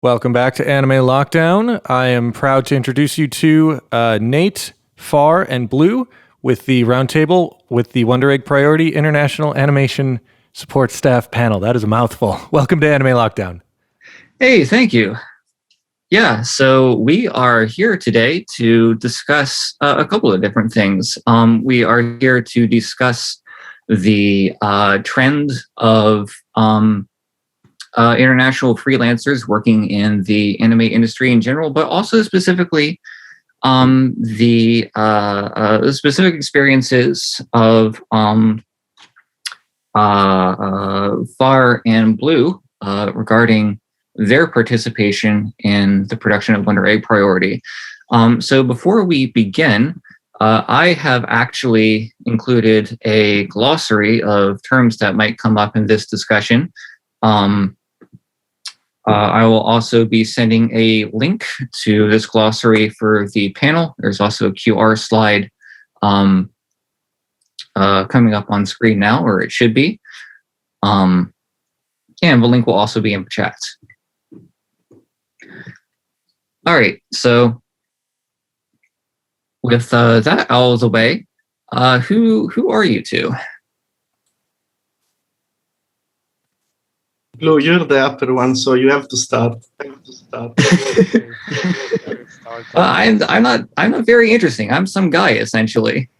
Welcome back to Anime Lockdown. I am proud to introduce you to Nate, Far, and Blue with the Roundtable with the Wonder Egg Priority International Animation Support Staff Panel. That is a mouthful. Welcome to Anime Lockdown. Hey, thank you. Yeah, so we are here today to discuss a couple of different things. We are here to discuss the trend of international freelancers working in the anime industry in general, but also specifically the specific experiences of Far and Blue regarding their participation in the production of Wonder Egg Priority. So before we begin, I have actually included a glossary of terms that might come up in this discussion. I will also be sending a link to this glossary for the panel. There's also a QR slide coming up on screen now, or it should be. And the link will also be in chat. All right, so with that out of the way, who are you two? Blue, you're the upper one, so you have to start. I'm not very interesting. I'm some guy essentially.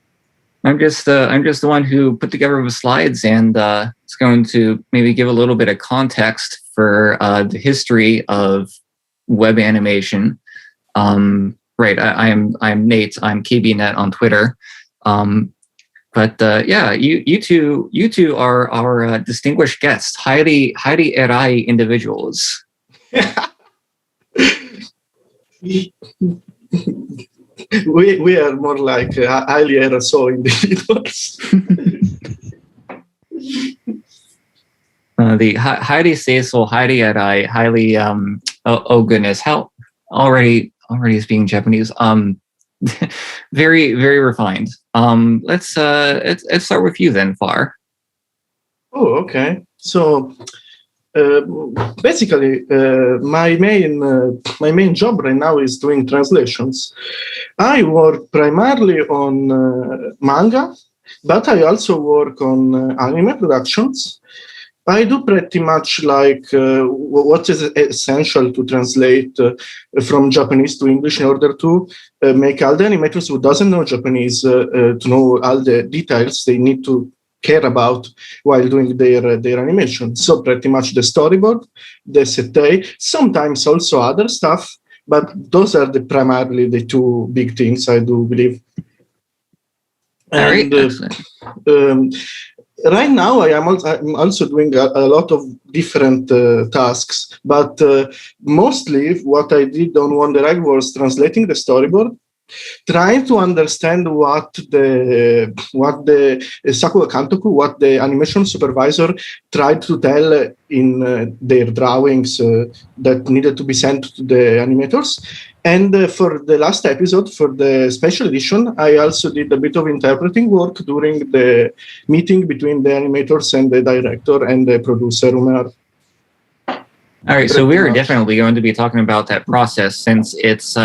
I'm just the one who put together the slides and it's going to maybe give a little bit of context for the history of web animation. Right, I'm Nate. I'm KBNet on Twitter. But yeah, you two are our distinguished guests, highly erai individuals. we are more like highly RSO individuals. The highly seisal, highly erai, highly oh goodness, how already speaking Japanese. Very, very refined. Let's start with you then, Far. Oh, okay. So basically, my main job right now is doing translations. I work primarily on manga, but I also work on anime productions. I do pretty much like what is essential to translate from Japanese to English in order to make all the animators who doesn't know Japanese to know all the details they need to care about while doing their animation. So pretty much the storyboard, the setei, sometimes also other stuff, but those are primarily the two big things I do believe. And right now, I'm also doing a lot of different tasks, but mostly what I did on Wonder Egg was translating the storyboard, trying to understand what the Sakuga Kantoku, what the animation supervisor tried to tell in their drawings that needed to be sent to the animators. And for the last episode, for the special edition, I also did a bit of interpreting work during the meeting between the animators and the director and the producer, Umar. All right, so we're definitely going to be talking about that process since it's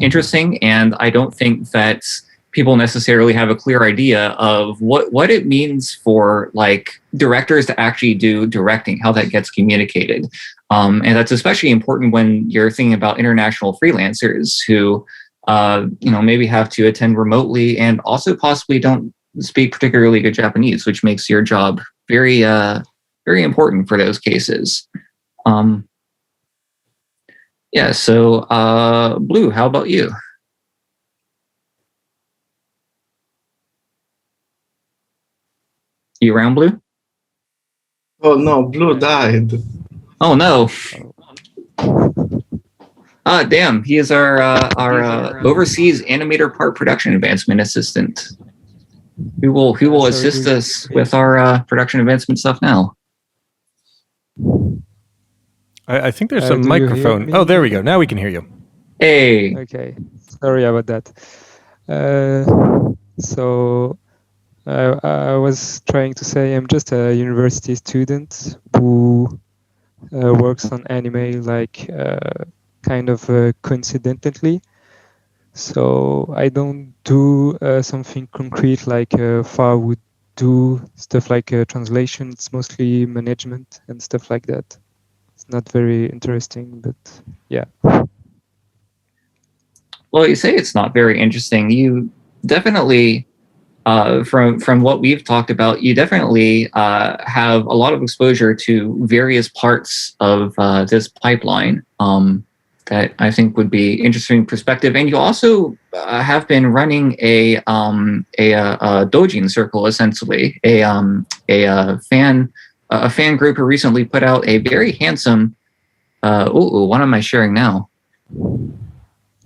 interesting, and I don't think that people necessarily have a clear idea of what it means for like directors to actually do directing, how that gets communicated. And that's especially important when you're thinking about international freelancers who, maybe have to attend remotely and also possibly don't speak particularly good Japanese, which makes your job very, very important for those cases. Yeah, so Blue, how about you? You around, Blue? Oh no, Blue died. Oh no. Damn, he is our overseas animator part production advancement assistant. Who will assist us with our production advancement stuff now? I think there's some microphone. Oh, there we go. Now we can hear you. Hey. Okay. Sorry about that. So I was trying to say I'm just a university student who works on anime like kind of coincidentally. So I don't do something concrete like Far would do stuff like translation. It's mostly management and stuff like that. It's not very interesting, but yeah. Well, you say it's not very interesting. You definitely, from what we've talked about, you definitely have a lot of exposure to various parts of this pipeline that I think would be interesting perspective. And you also have been running a doujin circle, essentially a fan group who recently put out a very handsome. What am I sharing now?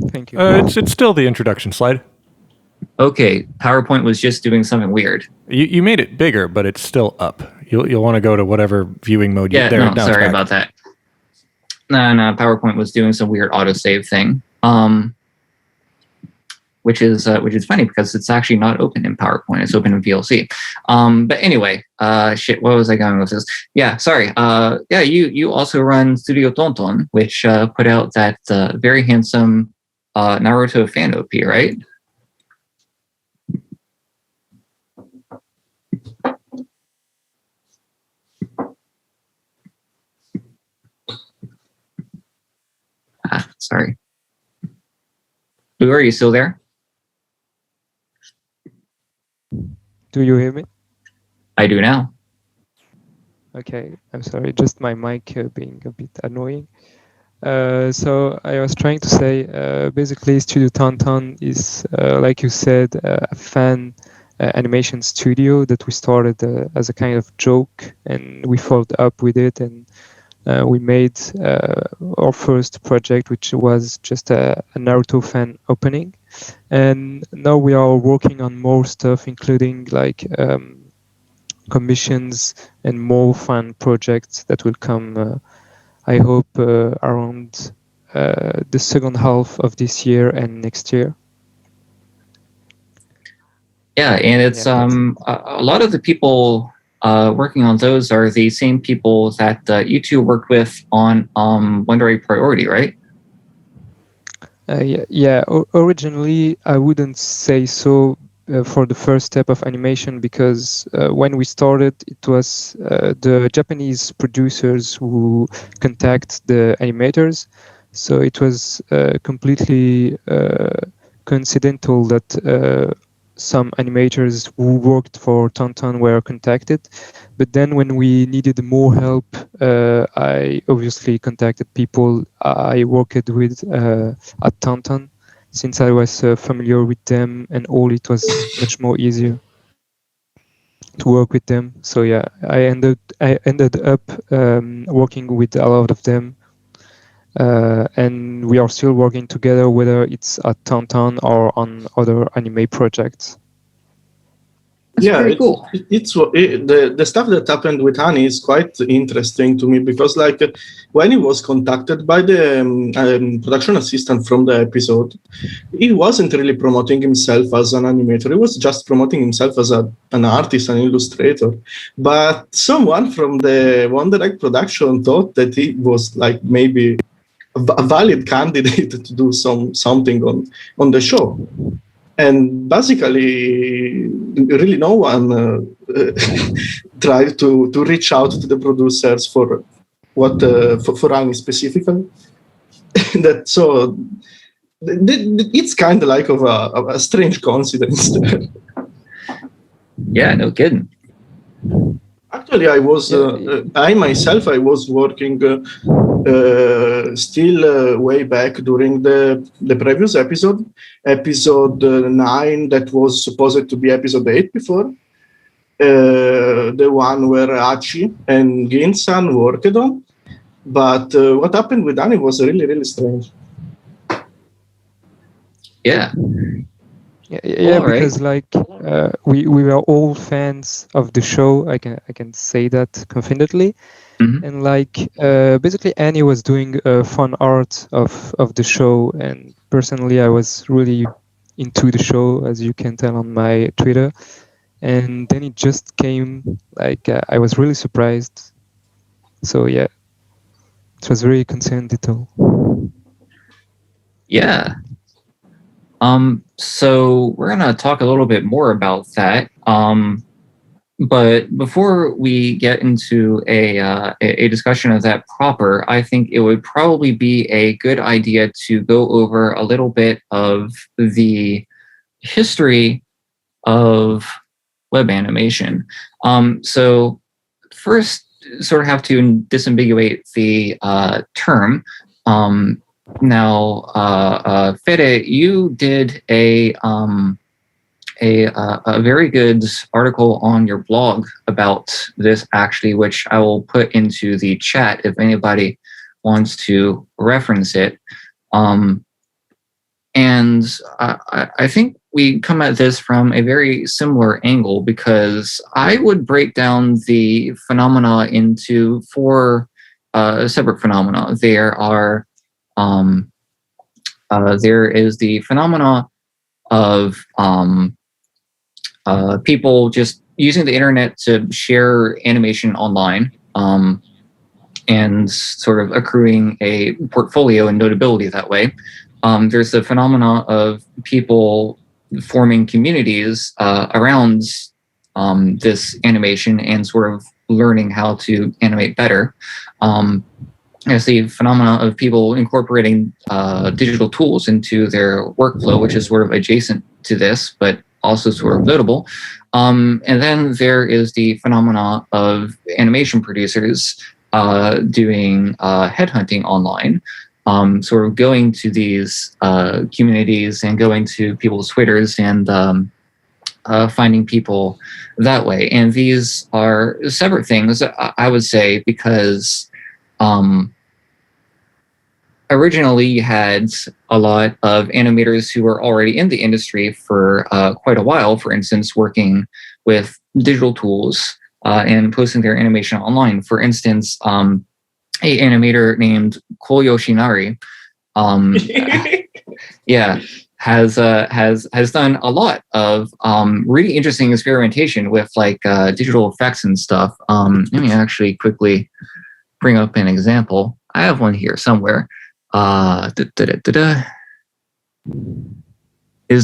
Thank you. It's still the introduction slide. Okay, PowerPoint was just doing something weird. You made it bigger, but it's still up. You'll want to go to whatever viewing mode you're there. Yeah, no, sorry about that. No, PowerPoint was doing some weird autosave thing. Which is funny because it's actually not open in PowerPoint. It's open in VLC. But anyway, shit, what was I going with this? Yeah, sorry. You also run Studio Tonton, which put out that very handsome Naruto fan OP, right? Sorry. Blou, are you still there? Do you hear me? I do now. Okay, I'm sorry, just my mic being a bit annoying. So I was trying to say, basically Studio Tonton is, like you said, a fan animation studio that we started as a kind of joke, and we followed up with it, and we made our first project, which was just a Naruto fan opening. And now we are working on more stuff, including like commissions and more fun projects that will come, I hope, around the second half of this year and next year. Yeah, and it's a lot of the people working on those are the same people that you two worked with on Wonder Egg Priority, right? Originally, I wouldn't say so for the first step of animation, because when we started, it was the Japanese producers who contact the animators. So it was completely coincidental that some animators who worked for Tonton were contacted. But then when we needed more help, I obviously contacted people I worked with at Tonton, since I was familiar with them and all. It was much more easier to work with them. So yeah, I ended up working with a lot of them. And we are still working together, whether it's at Tonton or on other anime projects. That's pretty cool. The stuff that happened with Hani is quite interesting to me, because like when he was contacted by the production assistant from the episode, he wasn't really promoting himself as an animator. He was just promoting himself as an artist, an illustrator. But someone from the Wonder Egg production thought that he was like maybe a valid candidate to do something on the show. And basically, really no one tried to reach out to the producers for Ani specifically. It's kind of like of a strange coincidence there. Yeah, no kidding. Actually, I was working still way back during the previous episode 9, that was supposed to be episode 8 before, the one where Achi and Gin-san worked on. But what happened with Ani was really, really strange. Yeah. Yeah, because like we were all fans of the show. I can say that confidently. Mm-hmm. And like basically Annie was doing fun art of the show, and personally I was really into the show, as you can tell on my Twitter. And then it just came, like I was really surprised. So yeah, it was very coincidental. Yeah. So we're gonna talk a little bit more about that. But before we get into a discussion of that proper, I think it would probably be a good idea to go over a little bit of the history of web animation. So first, sort of have to disambiguate the term. Now, Fede, you did a very good article on your blog about this, actually, which I will put into the chat if anybody wants to reference it. And I think we come at this from a very similar angle, because I would break down the phenomena into four separate phenomena. There is the phenomena of people just using the internet to share animation online, and sort of accruing a portfolio and notability that way. There's the phenomena of people forming communities around this animation and sort of learning how to animate better. There's the phenomena of people incorporating digital tools into their workflow, which is sort of adjacent to this, but also sort of notable. And then there is the phenomena of animation producers doing headhunting online, sort of going to these communities and going to people's Twitters and finding people that way. And these are separate things, I would say, because originally you had a lot of animators who were already in the industry for quite a while, for instance, working with digital tools and posting their animation online. For instance, a animator named Ko Yoshinari, has done a lot of really interesting experimentation with like digital effects and stuff. Let me actually quickly bring up an example. I have one here somewhere. Is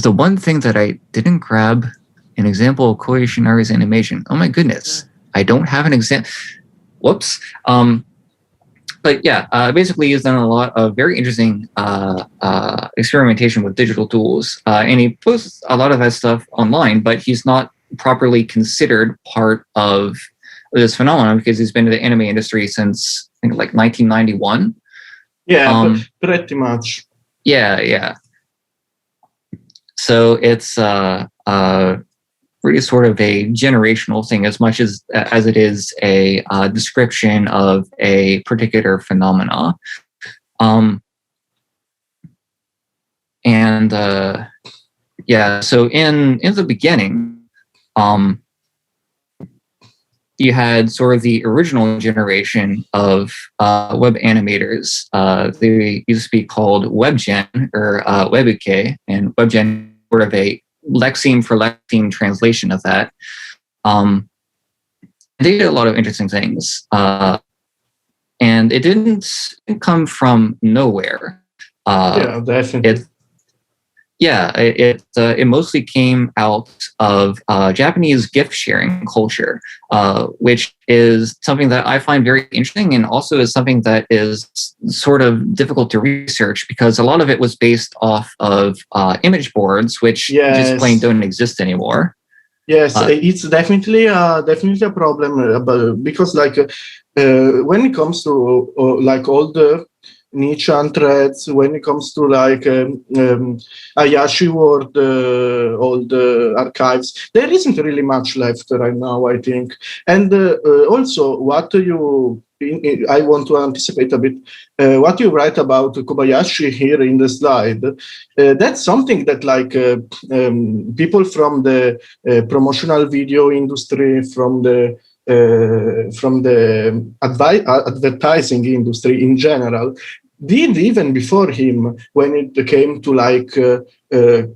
the one thing that I didn't grab an example of Ko Yoshinari's animation. Oh my goodness, I don't have an example. Whoops. But yeah, basically he's done a lot of very interesting experimentation with digital tools. And he posts a lot of that stuff online, but he's not properly considered part of this phenomenon because he's been in the anime industry since, I think, like 1991. Yeah, pretty much. Yeah. So it's really sort of a generational thing as much as it is a description of a particular phenomena. So in the beginning, you had sort of the original generation of web animators. They used to be called WebGen or Webuke, and WebGen sort of a lexeme for lexeme translation of that. They did a lot of interesting things, and it didn't come from nowhere. Definitely. It mostly came out of Japanese gift sharing culture, which is something that I find very interesting, and also is something that is sort of difficult to research because a lot of it was based off of image boards, which just plain don't exist anymore. Yes, it's definitely a problem because when it comes to like all the niche and threads, when it comes to like Ayashi World, all the archives, there isn't really much left right now, I think. And also, I want to anticipate a bit what you write about Kobayashi here in the slide. That's something that people from the promotional video industry, from the advertising industry in general, did even before him when it came to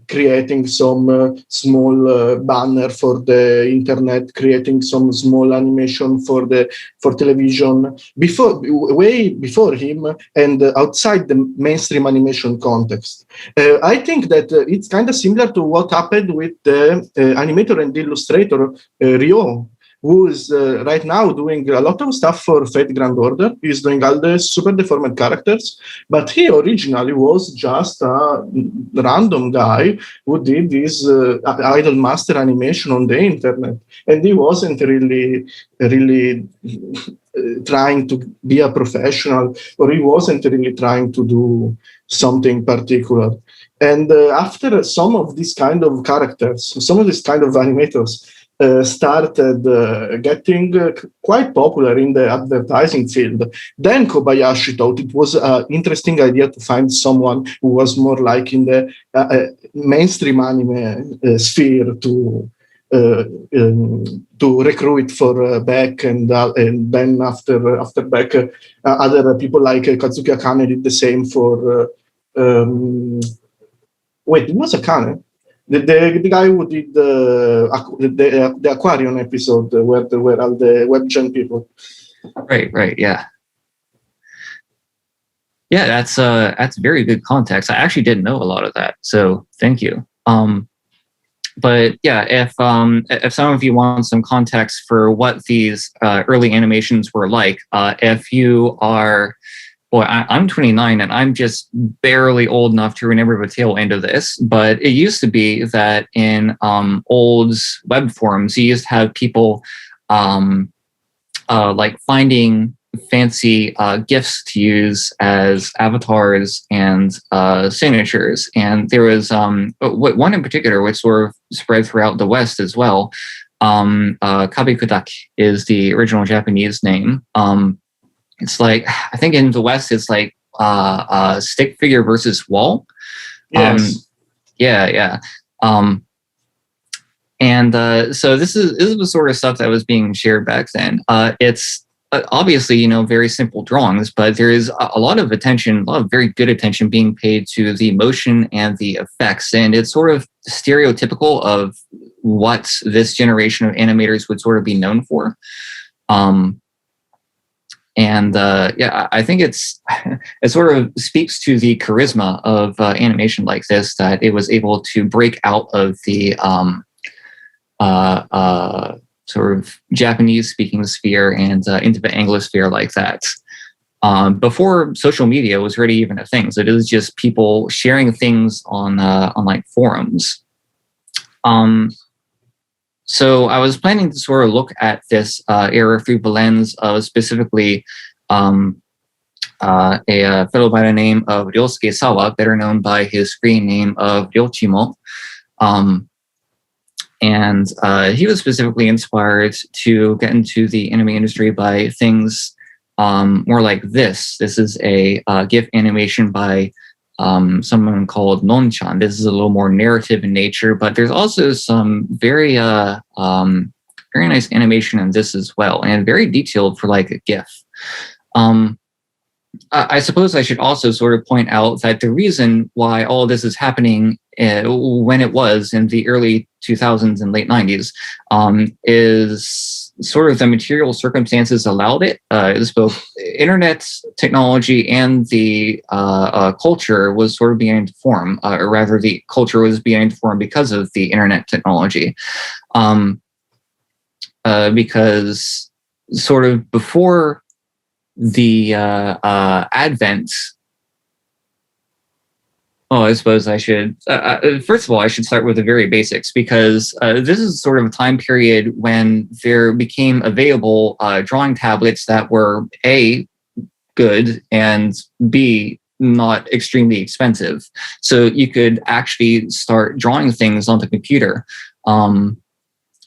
creating some small banner for the internet, creating some small animation for television, way before him, and outside the mainstream animation context. I think that it's kind of similar to what happened with the animator and illustrator Ryo, who is right now doing a lot of stuff for Fate Grand Order. He's doing all the super deformed characters, but he originally was just a random guy who did this idol master animation on the internet, and he wasn't really trying to be a professional, or he wasn't really trying to do something particular. And after some of these kind of characters, some of these kind of animators started getting quite popular in the advertising field, then Kobayashi thought it was an interesting idea to find someone who was more like in the mainstream anime sphere to recruit for Beck, and then after Beck, other people like Kazuki Akane did the same for. Wait, it was Akane. The guy who did the Aquarium episode where there were all the WebGen people. Right, yeah. Yeah, that's very good context. I actually didn't know a lot of that, so thank you. But yeah, if some of you want some context for what these early animations were like, if you are, boy, I'm 29 and I'm just barely old enough to remember the tail end of this, but it used to be that in old web forums, you used to have people like finding fancy GIFs to use as avatars and signatures. And there was one in particular which sort of spread throughout the West as well. Kabikudak is the original Japanese name. It's like, I think in the West, it's like stick figure versus wall. Yes. Yeah. And so this is the sort of stuff that was being shared back then. It's obviously, very simple drawings, but there is a lot of attention, a lot of very good attention being paid to the motion and the effects. And it's sort of stereotypical of what this generation of animators would sort of be known for. I think it sort of speaks to the charisma of animation like this, that it was able to break out of the sort of Japanese-speaking sphere and into the Anglosphere like that. Before social media was really even a thing, so it is just people sharing things on like forums. So I was planning to sort of look at this era through the lens of specifically a fellow by the name of Ryosuke Sawa, better known by his screen name of Ryochimo. And he was specifically inspired to get into the anime industry by things more like this. This is a GIF animation by someone called Non-chan. This is a little more narrative in nature, but there's also some very nice animation in this as well, and very detailed for like a GIF. I suppose I should also sort of point out that the reason why all of this is happening when it was in the early 2000s and late 90s is sort of the material circumstances allowed it. It was both internet technology and the culture was sort of beginning to form, or rather the culture was beginning to form because of the internet technology. Because sort of before the advent. Oh, I suppose I should. First of all, I should start with the very basics, because this is sort of a time period when there became available drawing tablets that were A, good, and B, not extremely expensive. So you could actually start drawing things on the computer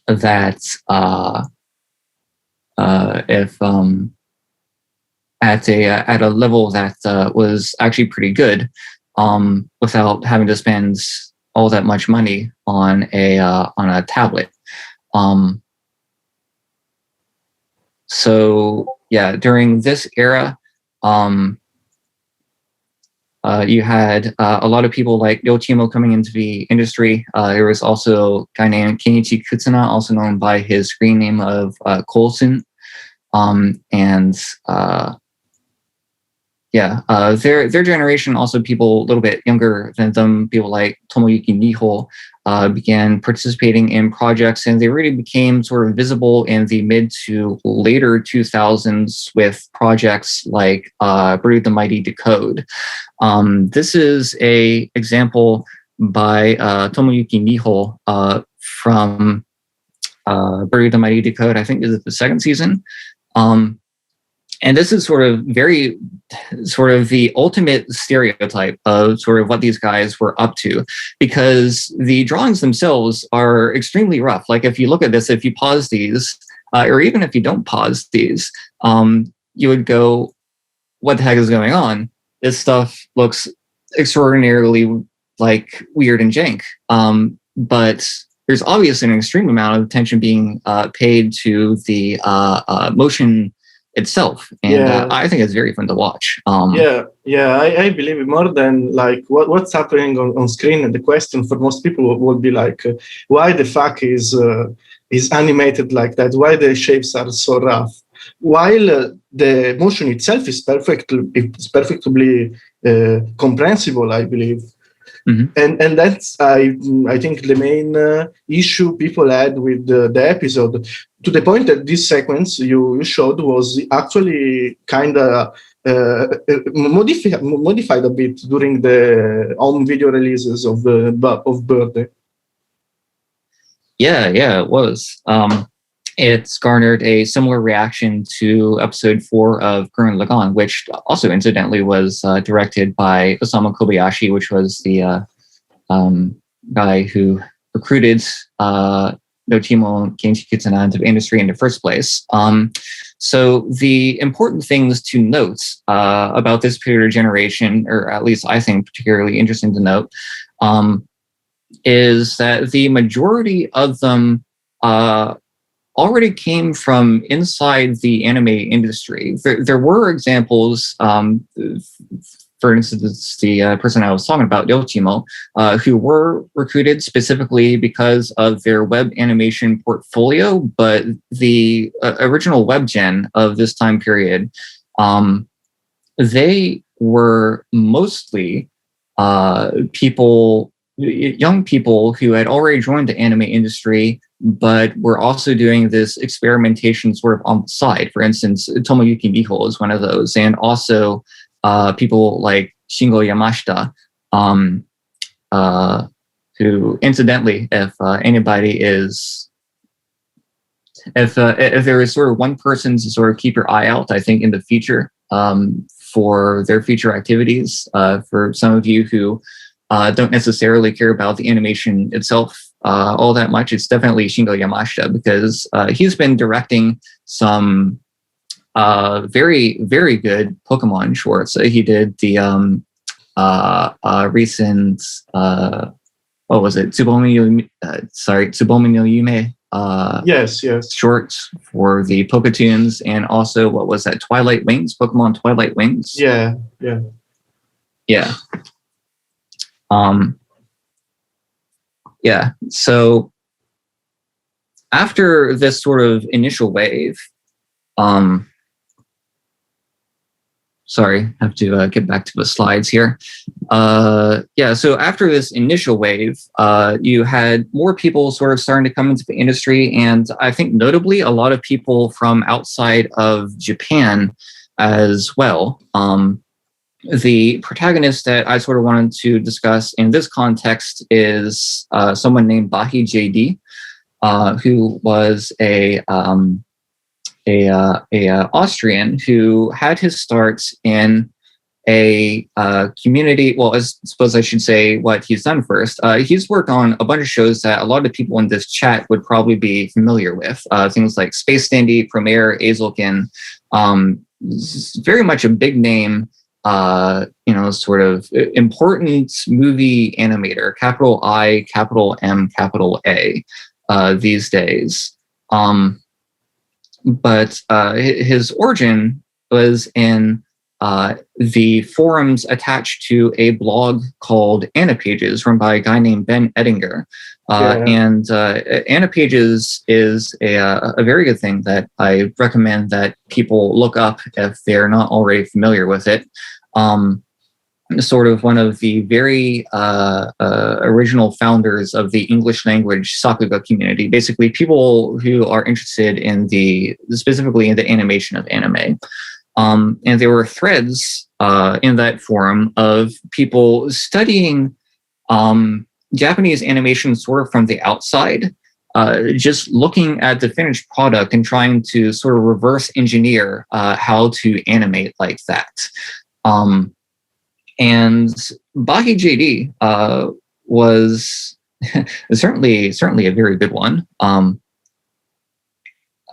that if at a level that was actually pretty good, without having to spend all that much money on a tablet. So yeah, during this era, You had a lot of people like Yoshimo coming into the industry. There was also a guy named Kenichi Kutsuna, also known by his screen name of Coulson. Their generation, also people a little bit younger than them, people like Tomoyuki Niho, began participating in projects, and they really became sort of visible in the mid to later 2000s with projects like Blou the Mighty Decode. This is a example by Tomoyuki Niho from Blou the Mighty Decode. I think this is the second season. And this is sort of the ultimate stereotype of sort of what these guys were up to, because the drawings themselves are extremely rough. Like if you look at this, if you pause these, or even if you don't pause these, you would go, what the heck is going on? This stuff looks extraordinarily like weird and jank. But there's obviously an extreme amount of attention being paid to the motion itself, and I think it's very fun to watch. I believe more than like what's happening on screen. And the question for most people would be like, why the fuck is animated like that? Why the shapes are so rough? While the motion itself is perfectly comprehensible, I believe. Mm-hmm. And that's I think the main issue people had with the episode, to the point that this sequence you showed was actually kind of modified a bit during the home video releases of Birthday. Yeah, it was. It's garnered a similar reaction to episode 4 of Gurren Lagann, which also incidentally was directed by Osamu Kobayashi, which was the guy who recruited Yoshimo and Kenichi Kutsuna into the industry in the first place. So the important things to note about this particular generation, or at least I think particularly interesting to note, is that the majority of them already came from inside the anime industry. There were examples, for instance, the person I was talking about, Yoshimo, who were recruited specifically because of their web animation portfolio, but the original web gen of this time period, they were mostly young people who had already joined the anime industry, but were also doing this experimentation sort of on the side. For instance, Tomoyuki Niho is one of those, and also people like Shingo Yamashita, who, incidentally, if there is sort of one person to sort of keep your eye out, I think in the future for their future activities, for some of you who don't necessarily care about the animation itself all that much, it's definitely Shingo Yamashita, because he's been directing some very, very good Pokemon shorts. He did the recent what was it? Tsubomi no Yume. Yes. Shorts for the Poketoons, and also what was that? Twilight Wings, Pokemon Twilight Wings. Yeah. So after this sort of initial wave, sorry, I have to get back to the slides here. So after this initial wave, you had more people sort of starting to come into the industry, and I think notably a lot of people from outside of Japan as well. The protagonist that I sort of wanted to discuss in this context is someone named Bahi JD, who was a Austrian who had his starts in a community. Well, I suppose I should say what he's done first. He's worked on a bunch of shows that a lot of people in this chat would probably be familiar with. Things like Space Dandy, Premiere, Azelkin. Very much a big name, sort of important movie animator, capital I, capital M, capital A, these days. But his origin was in the forums attached to a blog called Animapages, run by a guy named Ben Ettinger. And Animapages is a very good thing that I recommend that people look up if they're not already familiar with it. Sort of one of the very original founders of the English language Sakuga community, basically people who are interested in specifically in the animation of anime. And there were threads in that forum of people studying Japanese animation sort of from the outside, just looking at the finished product and trying to sort of reverse engineer how to animate like that. And Bahi JD was certainly a very good one. And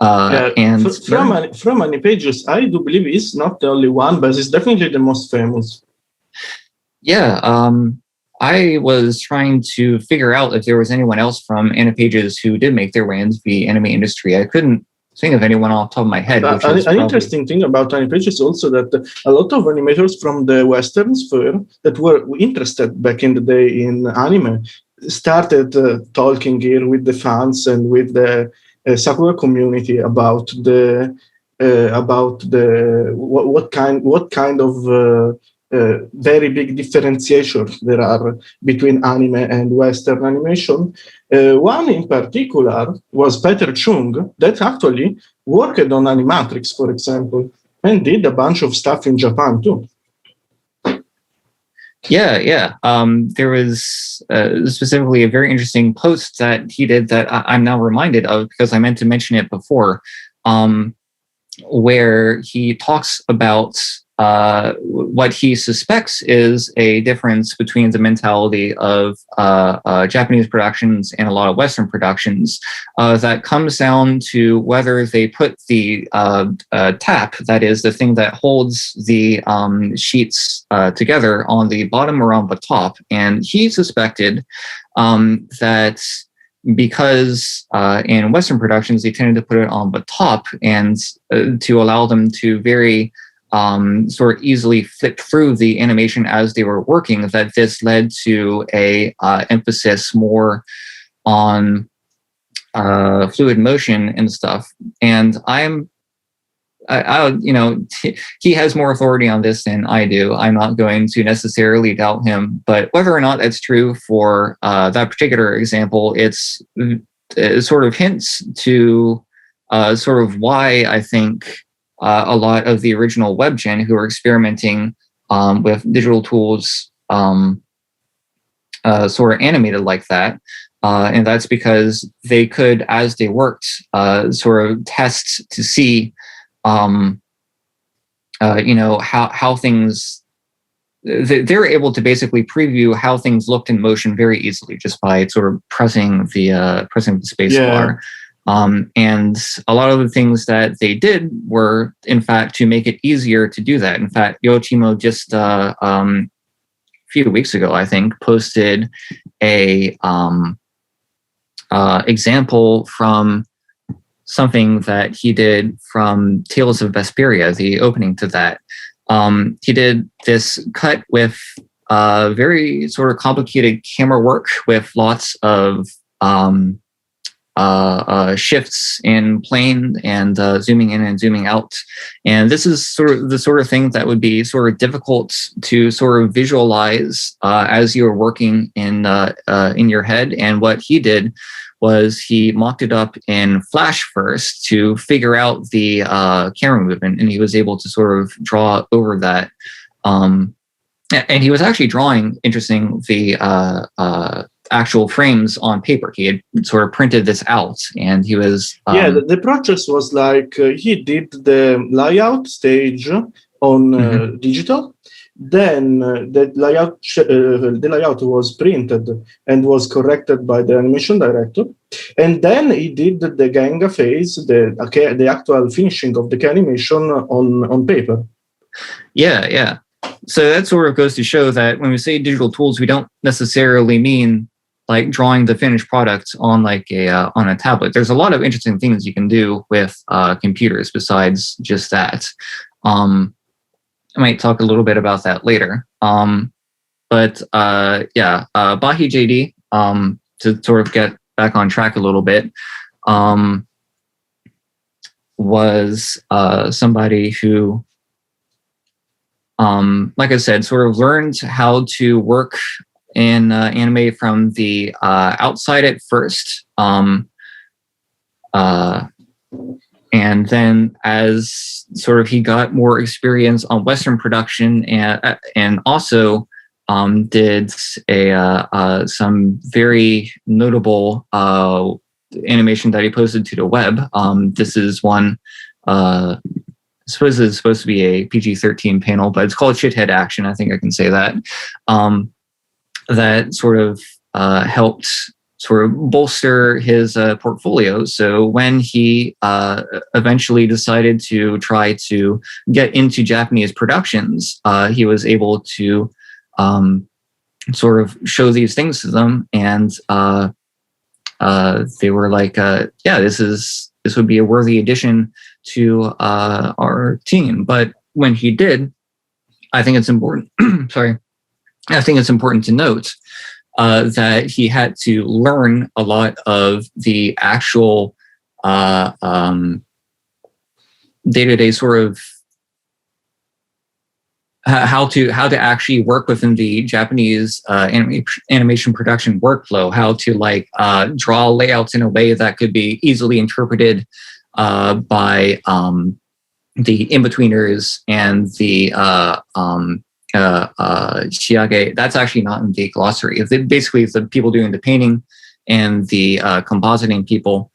from Animapages, I do believe it's not the only one, but it's definitely the most famous. Yeah, I was trying to figure out if there was anyone else from Animapages who did make their way into the anime industry. I couldn't think of anyone off the top of my head. An interesting thing about Animapages is also that a lot of animators from the Western sphere that were interested back in the day in anime started talking here with the fans and with the Sakura community about what kind of very big differentiation there are between anime and Western animation. One in particular was Peter Chung, that actually worked on Animatrix, for example, and did a bunch of stuff in Japan too. Yeah. There was specifically a very interesting post that he did that I'm now reminded of because I meant to mention it before, where he talks about what he suspects is a difference between the mentality of Japanese productions and a lot of Western productions that comes down to whether they put the tap, that is the thing that holds the sheets together, on the bottom or on the top. And he suspected that because in Western productions, they tended to put it on the top and to allow them to very sort of easily flick through the animation as they were working, that this led to a emphasis more on fluid motion and stuff. And he has more authority on this than I do. I'm not going to necessarily doubt him, but whether or not that's true for that particular example, it sort of hints to sort of why I think a lot of the original WebGen who are experimenting with digital tools sort of animated like that. And that's because they could, as they worked, sort of test to see, how things, they're able to basically preview how things looked in motion very easily just by sort of pressing the space bar. And a lot of the things that they did were, in fact, to make it easier to do that. In fact, Yoshimo just a few weeks ago, I think, posted a example from something that he did from Tales of Vesperia, the opening to that. He did this cut with very sort of complicated camera work with lots of shifts in plane and zooming in and zooming out. And this is sort of the sort of thing that would be sort of difficult to sort of visualize as you were working in your head. And what he did was he mocked it up in Flash first to figure out the camera movement, and he was able to sort of draw over that. And he was actually drawing, interesting, the actual frames on paper. He had sort of printed this out, and he was the process was like he did the layout stage on digital, then the layout was printed and was corrected by the animation director, and then he did the Genga phase, the actual finishing of the animation on paper. Yeah. So that sort of goes to show that when we say digital tools, we don't necessarily mean like drawing the finished product on like on a tablet. There's a lot of interesting things you can do with computers besides just that. might talk a little bit about that later. But Bahi JD, to sort of get back on track a little bit, was somebody who, like I said, sort of learned how to work in anime from the outside at first. And then as sort of he got more experience on Western production and also did some very notable animation that he posted to the web. This is one, I suppose it's supposed to be a PG-13 panel, but it's called Shithead Action. I think I can say that. That sort of helped sort of bolster his portfolio. So when he eventually decided to try to get into Japanese productions, he was able to sort of show these things to them, and they were like, this would be a worthy addition to our team. But when he did, I think it's important. I think it's important to note that he had to learn a lot of the actual day-to-day sort of how to actually work within the Japanese animation production workflow, how to like draw layouts in a way that could be easily interpreted by the in-betweeners and the shiage. That's actually not in the glossary. Basically, it's the people doing the painting and the compositing people,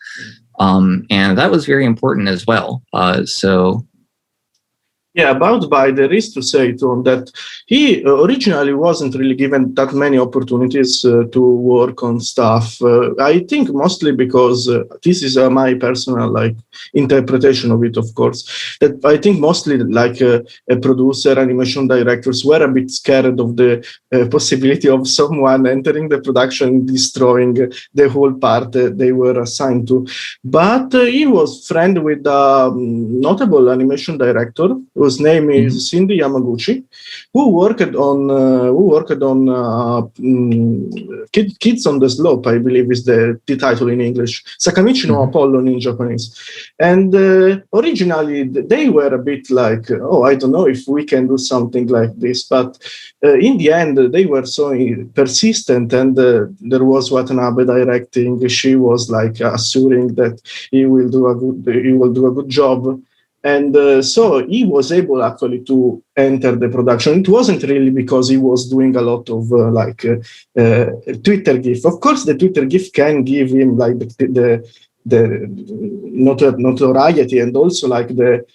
and that was very important as well. Yeah, about Bai, there is to say to him that he originally wasn't really given that many opportunities to work on stuff. I think mostly because this is my personal interpretation of it, of course. That I think mostly a producer, animation directors were a bit scared of the possibility of someone entering the production and destroying the whole part they were assigned to. But he was friend with a notable animation director whose name is Cindy Yamaguchi, who worked on Kids on the Slope, I believe is the title in English, Sakamichi no Apollon in Japanese. And originally they were a bit like, oh, I don't know if we can do something like this, but in the end they were so persistent, and there was Watanabe directing. She was like assuring that he will do a good job. And so he was able actually to enter the production. It wasn't really because he was doing a lot of Twitter GIF. Of course, the Twitter GIF can give him like the notoriety and also like the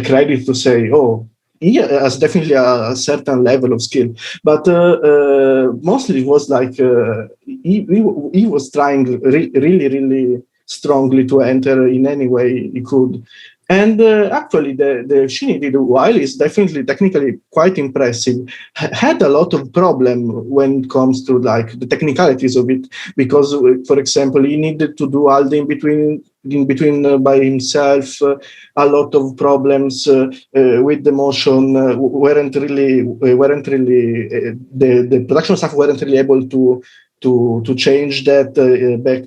credit to say, oh, he has definitely a certain level of skill. But mostly it was like he was trying really strongly to enter in any way he could. And actually, the Shin he did, while is definitely technically quite impressive, had a lot of problem when it comes to like the technicalities of it. Because, for example, he needed to do all the in between by himself. A lot of problems with the motion weren't really the production staff weren't really able to change that back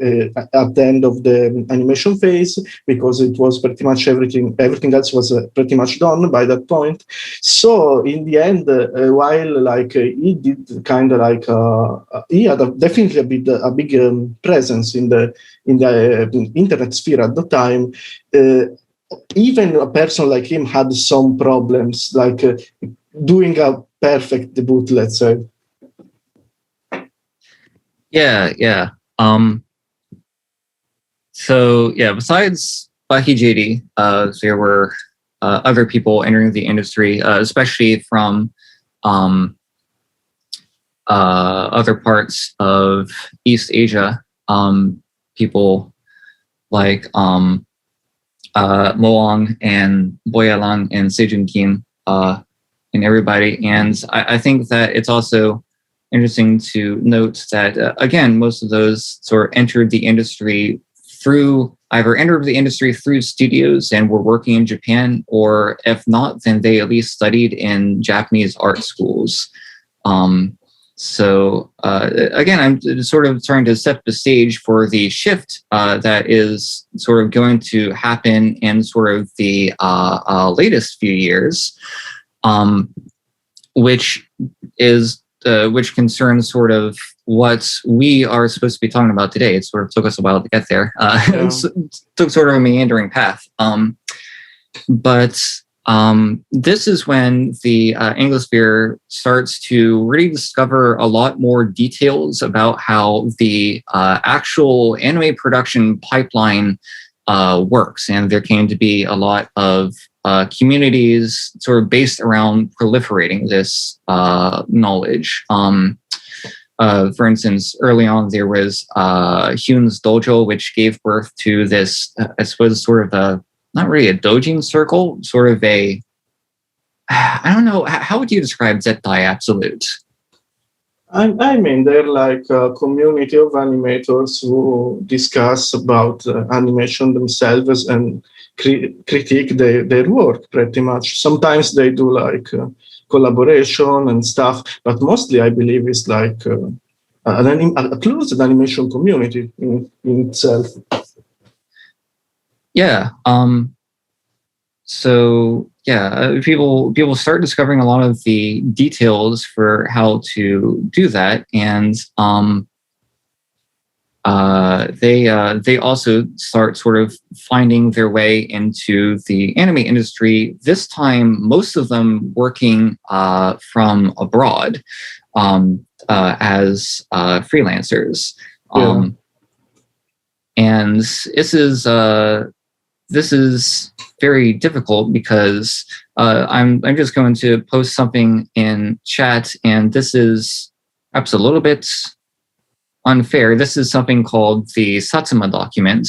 at the end of the animation phase, because it was pretty much everything else was pretty much done by that point. So in the end, while like he did kind of like he had definitely a big presence in the internet sphere at the time. Even a person like him had some problems, like doing a perfect debut, let's say. Yeah. So besides Baki JD, there were other people entering the industry, especially from other parts of East Asia. People like Moong and Boyalang and Sejun Kim and everybody. And I think that it's also interesting to note that, again, most of those sort of entered the industry through either entered the industry through studios and were working in Japan, or if not, then they at least studied in Japanese art schools. So again, I'm sort of trying to set the stage for the shift that is sort of going to happen in sort of the latest few years, which concerns sort of what we are supposed to be talking about today. It sort of took us a while to get there. It took sort of a meandering path. But this is when the Anglosphere starts to really discover a lot more details about how the actual anime production pipeline works. And there came to be a lot of communities sort of based around proliferating this knowledge. For instance, early on, there was Hyun's Dojo, which gave birth to this, I suppose, sort of a, not really a dojin circle, sort of a, I don't know, how would you describe Zettai Absolute? I mean, they're like a community of animators who discuss about animation themselves and critique their work pretty much. Sometimes they do like collaboration and stuff, but mostly I believe it's like a closed animation community in itself. Yeah. So yeah, people start discovering a lot of the details for how to do that, and they also start sort of finding their way into the anime industry. This time, most of them working from abroad as freelancers. Yeah. And this is very difficult because I'm just going to post something in chat, and this is perhaps a little bit unfair. This is something called the Satsuma document.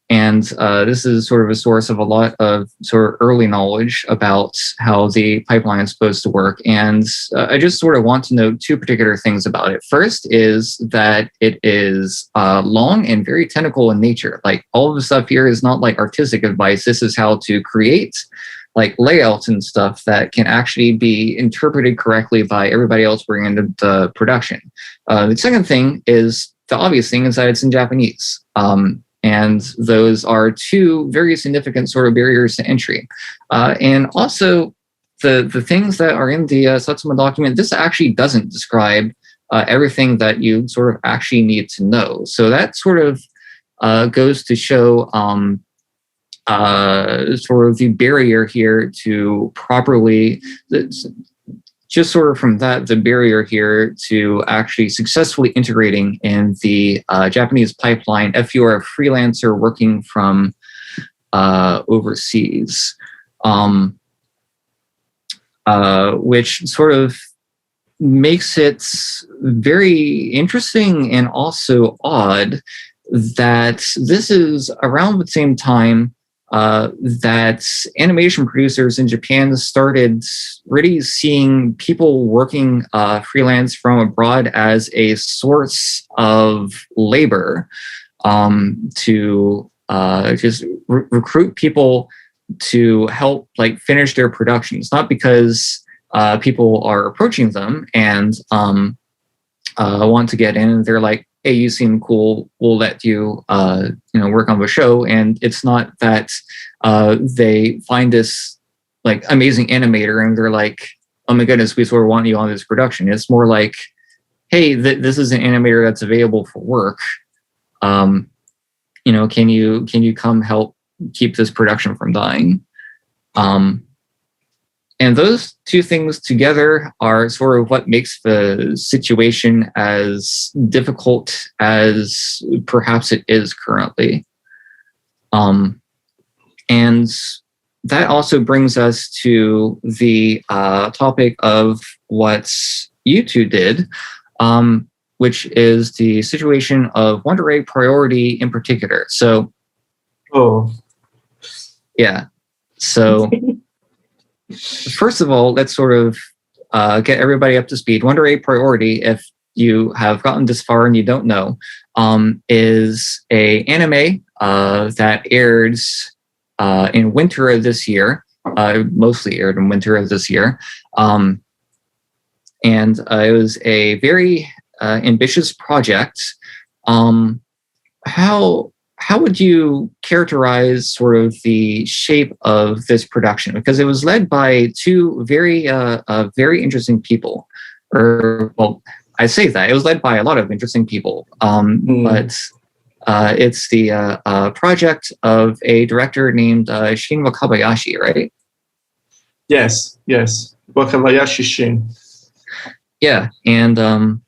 And this is sort of a source of a lot of sort of early knowledge about how the pipeline is supposed to work. And I just sort of want to note two particular things about it. First is that it is long and very technical in nature. Like, all of the stuff here is not like artistic advice. This is how to create like layouts and stuff that can actually be interpreted correctly by everybody else working in the production. The second thing is, the obvious thing is that it's in Japanese. And those are two very significant sort of barriers to entry. And also, the things that are in the Satsuma document, this actually doesn't describe everything that you sort of actually need to know. So that sort of goes to show sort of the barrier here to properly, just sort of from that, the barrier here to actually successfully integrating in the Japanese pipeline if you are a freelancer working from overseas, which sort of makes it very interesting and also odd that this is around the same time that animation producers in Japan started really seeing people working freelance from abroad as a source of labor to just recruit people to help like finish their productions, not because people are approaching them and want to get in and they're like, hey, you seem cool, we'll let you work on the show. And it's not that they find this like amazing animator and they're like, oh my goodness, we sort of want you on this production. It's more like, hey, this is an animator that's available for work. Can you come help keep this production from dying? And those two things together are sort of what makes the situation as difficult as perhaps it is currently. And that also brings us to the topic of what you two did, which is the situation of Wonder Egg priority in particular. So, yeah. So, first of all, let's sort of get everybody up to speed. Wonder Egg priority, if you have gotten this far and you don't know, is a anime that aired in winter of this year, mostly aired in winter of this year. And it was a very ambitious project. How would you characterize sort of the shape of this production? Because it was led by two very interesting people. Well, I say that it was led by a lot of interesting people, but it's the project of a director named Shin Wakabayashi, right? Yes, Wakabayashi Shin. Yeah, and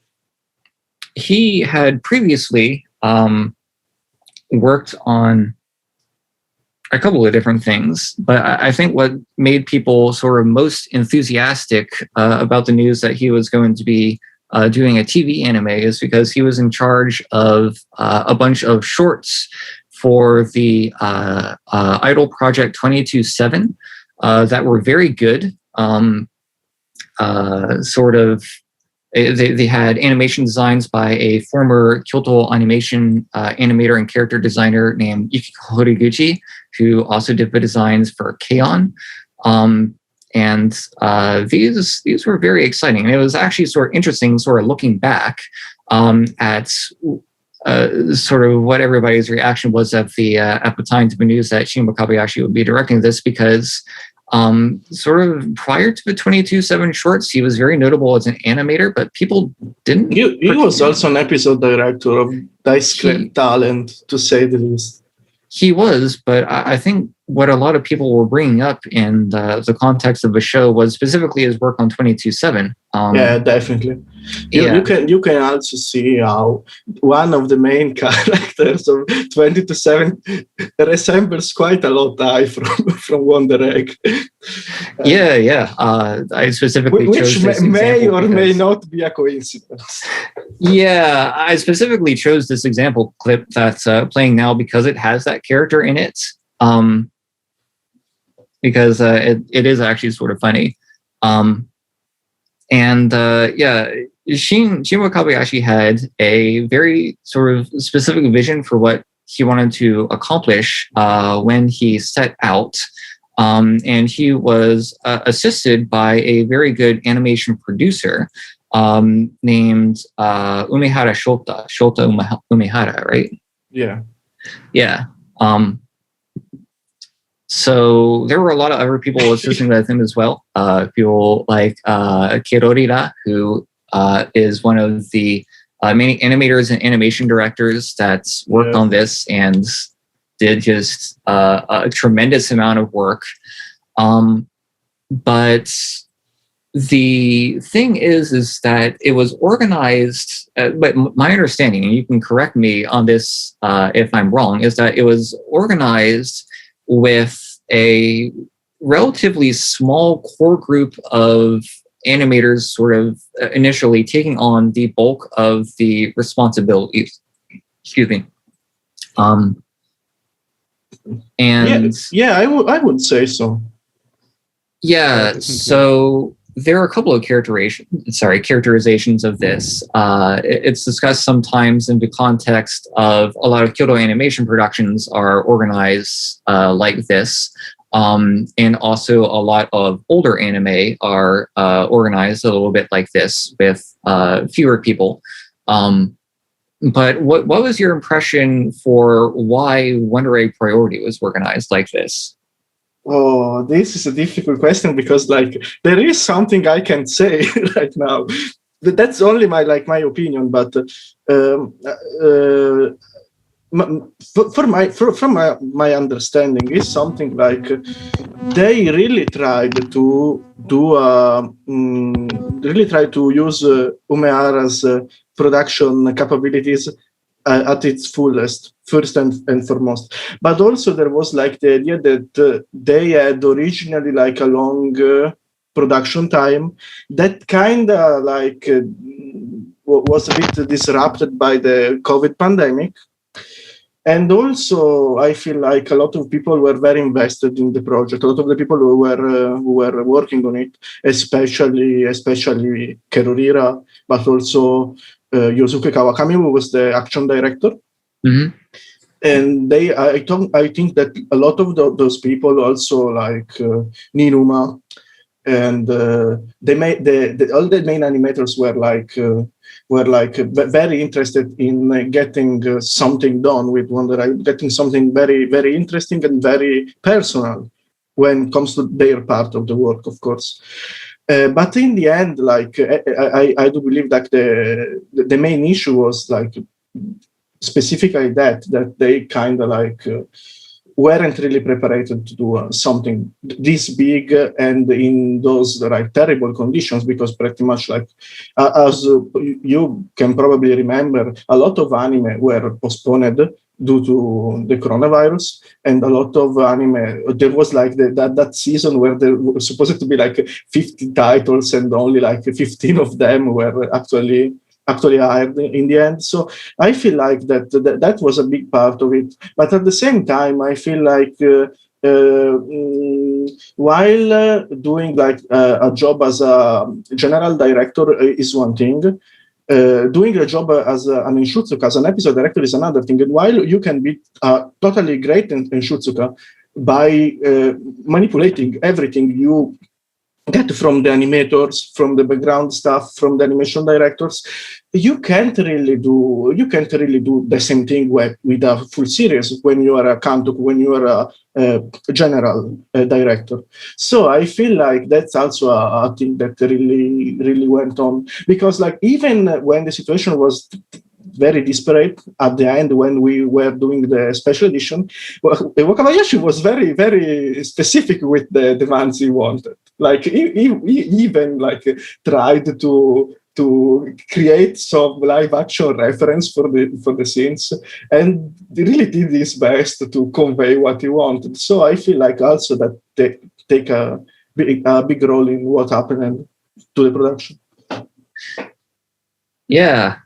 he had previously worked on a couple of different things, but I think what made people sort of most enthusiastic about the news that he was going to be doing a TV anime is because he was in charge of a bunch of shorts for the Idol Project 22/7 that were very good. They had animation designs by a former Kyoto animation animator and character designer named Yukiko Horiguchi, who also did the designs for K-On! And these were very exciting. And it was actually sort of interesting, sort of looking back at sort of what everybody's reaction was at the time to the news that Shin Wakabayashi would be directing this, because sort of prior to the 22/7 shorts, he was very notable as an animator, but people didn't. He was also an episode director of Dice Talent, to say the least. He was, but I think what a lot of people were bringing up in the context of the show was specifically his work on 22/7. Yeah, definitely. You can also see how one of the main characters of 22/7 resembles quite a lot from Wonder Egg. I specifically chose this may or may not be a coincidence. Yeah, I specifically chose this example clip that's playing now because it has that character in it. Because it is actually sort of funny. Shin Wakabayashi had a very sort of specific vision for what he wanted to accomplish when he set out. And he was assisted by a very good animation producer named Umehara Shota Umehara, right? Yeah. Yeah. So there were a lot of other people assisting with him as well. People like Kirorira, who is one of the many animators and animation directors that's worked on this and did just a tremendous amount of work. But the thing is that it was organized, but my understanding, and you can correct me on this if I'm wrong, is that it was organized with a relatively small core group of animators sort of initially taking on the bulk of the responsibilities. Excuse me. I would say so. Yeah, so there are a couple of characterizations of this. It's discussed sometimes in the context of a lot of Kyoto animation productions are organized like this. And also a lot of older anime are organized a little bit like this with fewer people. But what was your impression for why Wonder Egg Priority was organized like this? Oh, this is a difficult question because there is something I can say right now. That's only my opinion, but from my understanding is something like they really tried to use Umehara's production capabilities at its fullest, first and foremost. But also there was the idea that they had originally a long production time that kind of was a bit disrupted by the COVID pandemic. And also, I feel like a lot of people were very invested in the project. A lot of the people who were working on it, especially Kerorira, but also Yosuke Kawakami, who was the action director. Mm-hmm. And I think that a lot of those people also like Ninuma, and they made all the main animators were very interested in getting something done with Wonder Egg, getting something very, very interesting and very personal when it comes to their part of the work, of course. But in the end, like I do believe that the main issue was like specifically that they kind of like weren't really prepared to do something this big and in those like terrible conditions, because pretty much like as you can probably remember, a lot of anime were postponed due to the coronavirus, and a lot of anime, there was like that season where there were supposed to be like 50 titles and only like 15 of them were actually hired in the end. So I feel like that was a big part of it. But at the same time, I feel like while doing like a job as a general director is one thing, doing a job as an Enshutsuka, as an episode director, is another thing. And while you can be totally great in Enshutsuka by manipulating everything you get from the animators, from the background staff, from the animation directors, you can't really do the same thing with a full series when you are a kantoku, when you are a general director. So I feel like that's also a thing that really went on, because like even when the situation was very disparate at the end when we were doing the special edition, Wakabayashi was very, very specific with the demands he wanted. Like he even like tried to create some live action reference for the scenes, and really did his best to convey what he wanted. So I feel like also that they take a big role in what happened to the production. Yeah.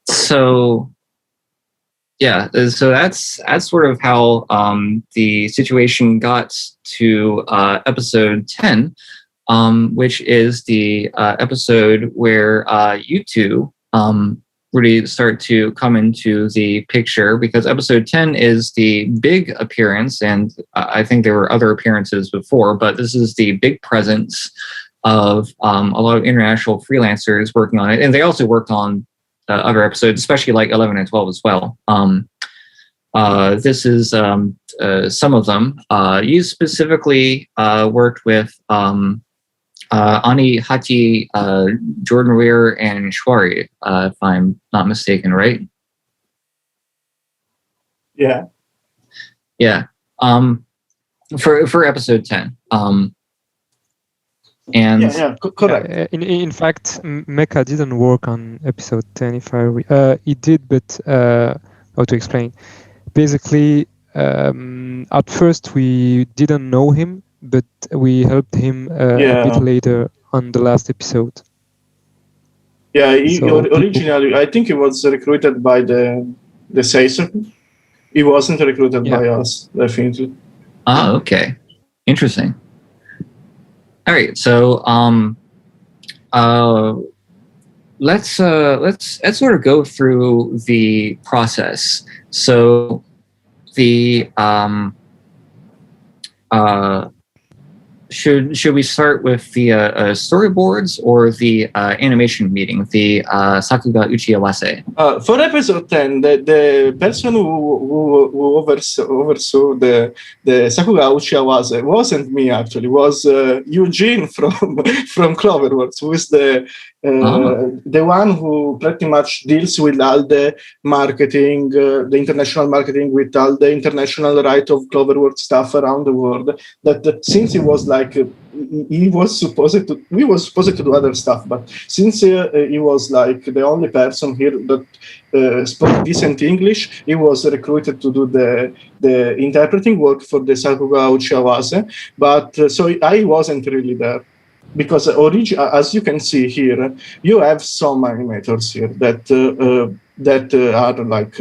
So that's sort of how the situation got to episode 10, which is the episode where you two really start to come into the picture, because episode 10 is the big appearance, and I think there were other appearances before, but this is the big presence of a lot of international freelancers working on it, and they also worked on other episodes, especially like 11 and 12 as well. This is some of them. You specifically worked with Ani Hachi, Jordan Weir, and Shwari, if I'm not mistaken, right? Yeah. For episode 10. And correct. In fact, Mecha didn't work on episode 10. He did, but how to explain? Basically, at first we didn't know him, but we helped him a bit later on the last episode. Yeah, originally I think he was recruited by the Seisuk. He wasn't recruited by us, definitely. Oh, okay, interesting. All right, so let's sort of go through the process. So the should we start with the storyboards or the animation meeting, the Sakuga Uchiawase? For episode 10, the person who oversaw the Sakuga Uchiawase wasn't me, actually. It was Eugene from Cloverworks, who is the one who pretty much deals with all the marketing, the international marketing, with all the international right of Cloverworks stuff around the world. That since he was like, we were supposed to do other stuff, but since he was like the only person here that spoke decent English, he was recruited to do the interpreting work for the Sakuga Uchiawase. But so I wasn't really there. Because as you can see here, you have some animators here that that are like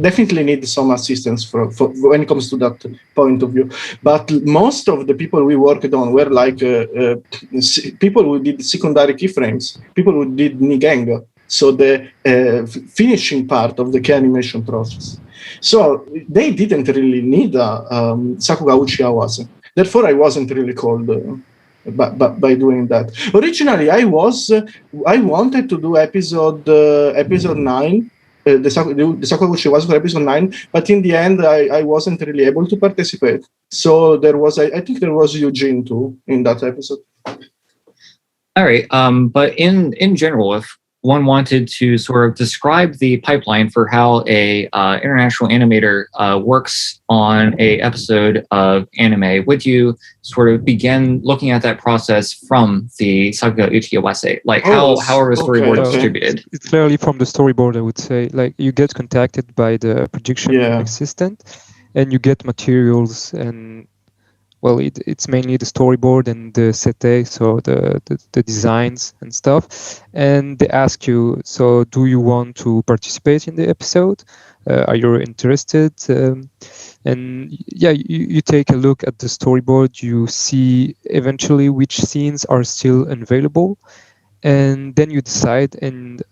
definitely need some assistance for when it comes to that point of view. But most of the people we worked on were like people who did secondary keyframes, people who did Nigenga, so the finishing part of the key animation process. So they didn't really need Sakuga Uchiawase. Therefore, I wasn't really called by doing that. Originally, I wanted to do episode 9. The Sakuga was for episode 9, but in the end, I wasn't really able to participate. So there was, I think there was Eugene too in that episode. All right, but in general, if one wanted to sort of describe the pipeline for how a international animator works on a episode of anime, would you sort of begin looking at that process from the Sakuga Uchiawase? Like how are the storyboards distributed? It's clearly from the storyboard, I would say. Like you get contacted by the production assistant, and you get materials and. Well, it's mainly the storyboard and the sete, so the designs and stuff. And they ask you, so do you want to participate in the episode? Are you interested? And yeah, you take a look at the storyboard. You see eventually which scenes are still available. And then you decide and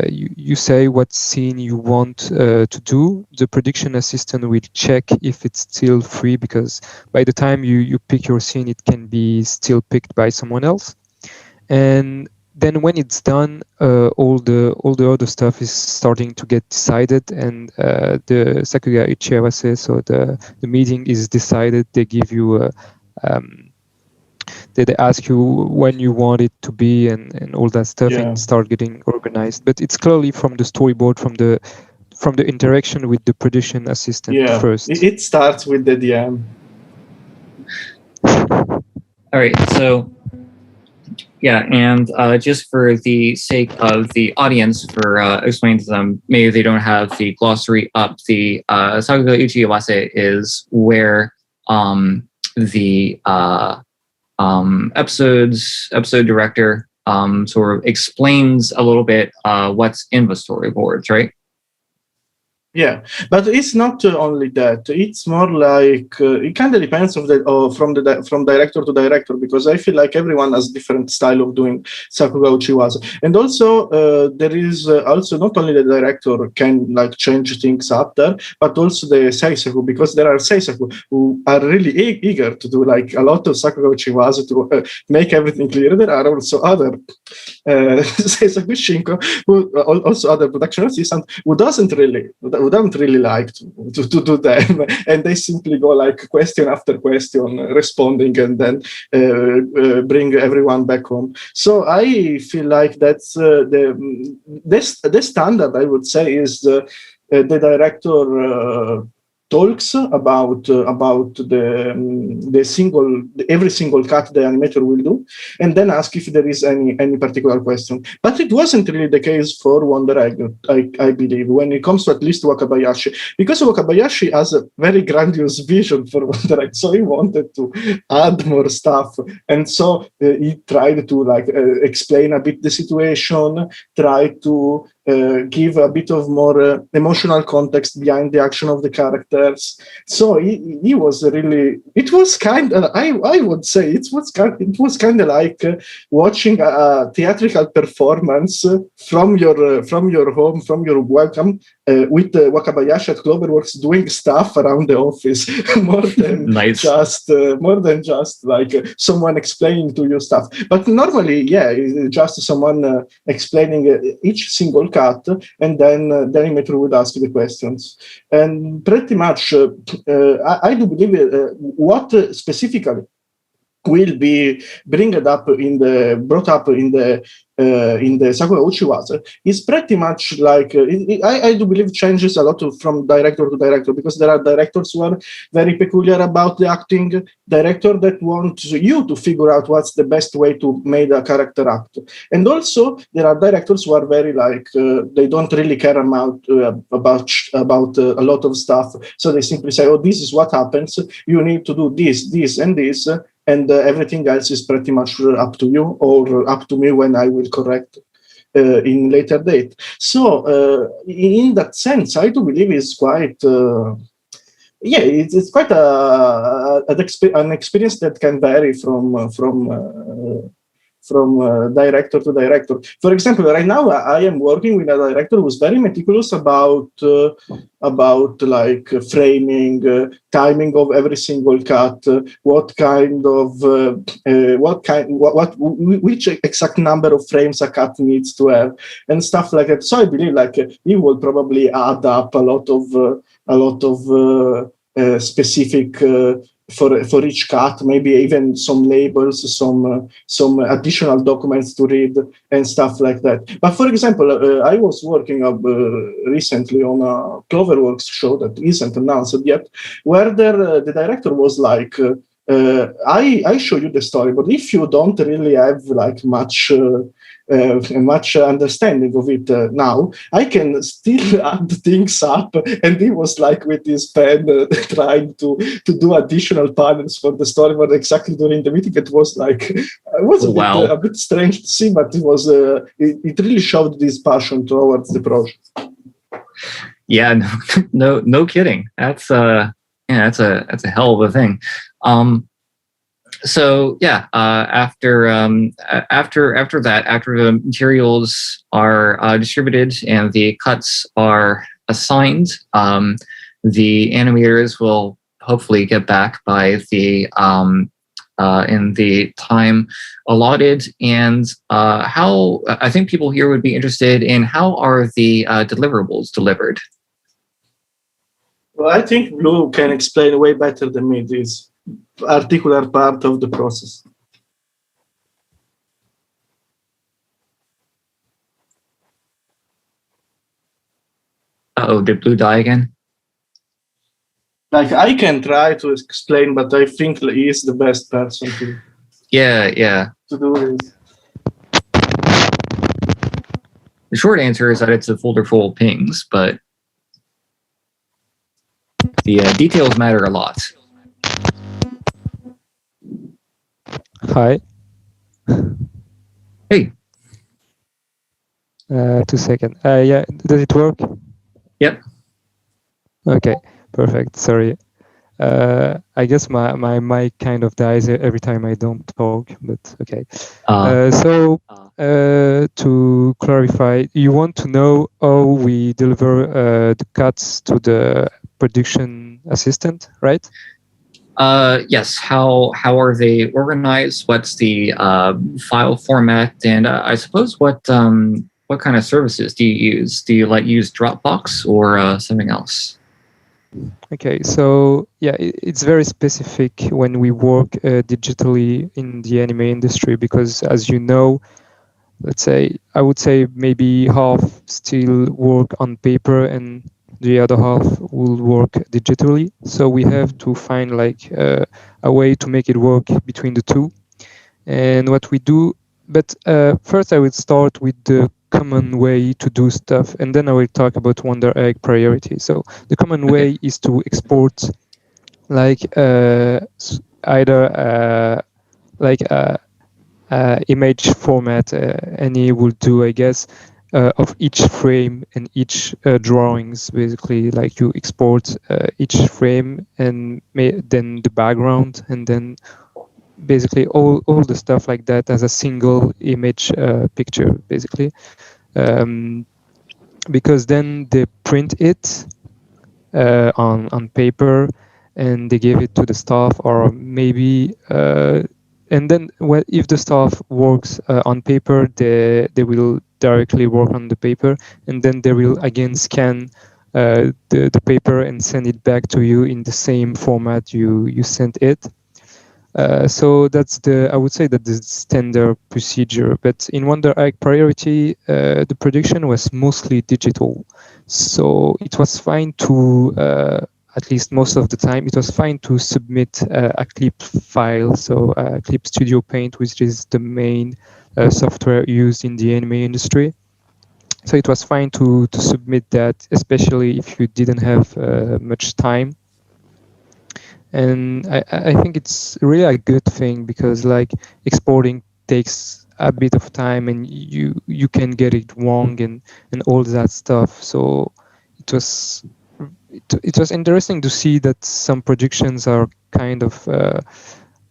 you say what scene you want to do. The production assistant will check if it's still free, because by the time you pick your scene, it can be still picked by someone else. And then when it's done, all the other stuff is starting to get decided, and the Sakuga Uchiawase, so the meeting is decided. They give you they ask you when you want it to be and all that stuff, and start getting organized. But it's clearly from the storyboard, from the interaction with the production assistant first. It starts with the DM. All right, so and just for the sake of the audience, for explaining to them, maybe they don't have the glossary up, the Sakuga Uchiawase is where the episode director sort of explains a little bit what's in the storyboards, right? Yeah, but it's not only that. It's more like it kind of depends from director to director, because I feel like everyone has different style of doing Sakuga Uchiwase. And also there is also not only the director can like change things up there, but also the seisaku, because there are seisaku who are really eager to do like a lot of Sakuga Uchiwase to make everything clear. There are also other seisaku shinko, who also other production assistants who don't really like to do them, and they simply go like question after question, responding, and then bring everyone back home. So I feel like that's the standard, I would say, is the director talks about every single cut the animator will do, and then ask if there is any particular question. But it wasn't really the case for Wonder Egg, I believe, when it comes to at least Wakabayashi, because Wakabayashi has a very grandiose vision for Wonder Egg, so he wanted to add more stuff, and so he tried to like explain a bit the situation, try to give a bit of more emotional context behind the action of the characters. So he was really. It was kind of. I would say it was kind of like watching a theatrical performance from your home, from your welcome, with Wakabayashi at Cloverworks doing stuff around the office, more than just like someone explaining to you stuff. But normally, just someone explaining each single cut, and then the animator would ask the questions. And pretty much, I do believe what specifically will be brought up in the Sakuga Uchiwase is pretty much like I do believe changes a lot from director to director, because there are directors who are very peculiar about the acting, director that want you to figure out what's the best way to make a character act, and also there are directors who are very like they don't really care about a lot of stuff, so they simply say, oh, this is what happens, you need to do this and this, and everything else is pretty much up to you or up to me when I will correct. in later date. So in that sense, I do believe it's quite. It's quite an experience that can vary from director to director. For example, right now I am working with a director who's very meticulous about like framing, timing of every single cut, which exact number of frames a cut needs to have, and stuff like that. So I believe like he will probably add up a lot of specific. For each cut, maybe even some labels, some additional documents to read and stuff like that. But for example, I was working recently on a Cloverworks show that isn't announced yet, where the director was like, I show you the story, but if you don't really have like much understanding of it now, I can still add things up. And he was like with his pen trying to do additional panels for the story, but exactly during the meeting it was like a bit strange to see, but it was it really showed this passion towards the project. Yeah, no kidding. That's that's a hell of a thing. So yeah, after that, after the materials are distributed and the cuts are assigned, the animators will hopefully get back by the in the time allotted. And how I think people here would be interested in how are the deliverables delivered. Well, I think Blou can explain way better than me this particular part of the process. Uh-oh, did Blou die again? Like, I can try to explain, but I think he is the best person to do this. The short answer is that it's a folder full of pings, but the details matter a lot. Hi. Hey. 2 seconds. Yeah, does it work? Yep. Okay, perfect. Sorry. I guess my mic kind of dies every time I don't talk, but okay. So to clarify, you want to know how we deliver the cuts to the production assistant, right? Yes. How are they organized? What's the file format? And I suppose what kind of services do you use? Do you use Dropbox or something else? Okay, so yeah, it's very specific when we work digitally in the anime industry, because as you know, I would say maybe half still work on paper and the other half will work digitally. So we have to find a way to make it work between the two. And what we do, but first I will start with the common way to do stuff, and then I will talk about Wonder Egg priority. So the common way is to export either image format, any will do, I guess, of each frame and each drawings. Basically, like you export each frame and then the background, and then basically all the stuff like that as a single image picture, basically. Because then they print it on paper and they give it to the staff, or maybe and then if the staff works on paper, they will directly work on the paper, and then they will again scan the paper and send it back to you in the same format you sent it. So that's I would say that the standard procedure. But in Wonder Egg priority, the production was mostly digital, so it was fine to, at least most of the time, it was fine to submit a clip file. So Clip Studio Paint, which is the main software used in the anime industry. So it was fine to submit that, especially if you didn't have much time. And I think it's really a good thing, because exporting takes a bit of time, and you can get it wrong and all that stuff. So it was interesting to see that some projections are kind of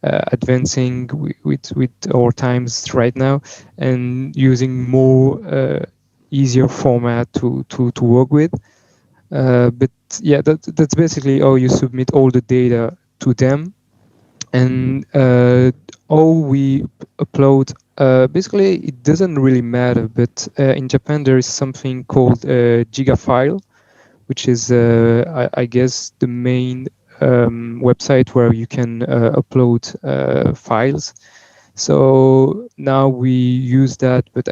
advancing with our times right now and using more easier format to work with. But yeah, that's basically how you submit all the data to them. And how we upload, basically it doesn't really matter, but in Japan there is something called a giga file, which is I guess the main website where you can upload files. So now we use that, but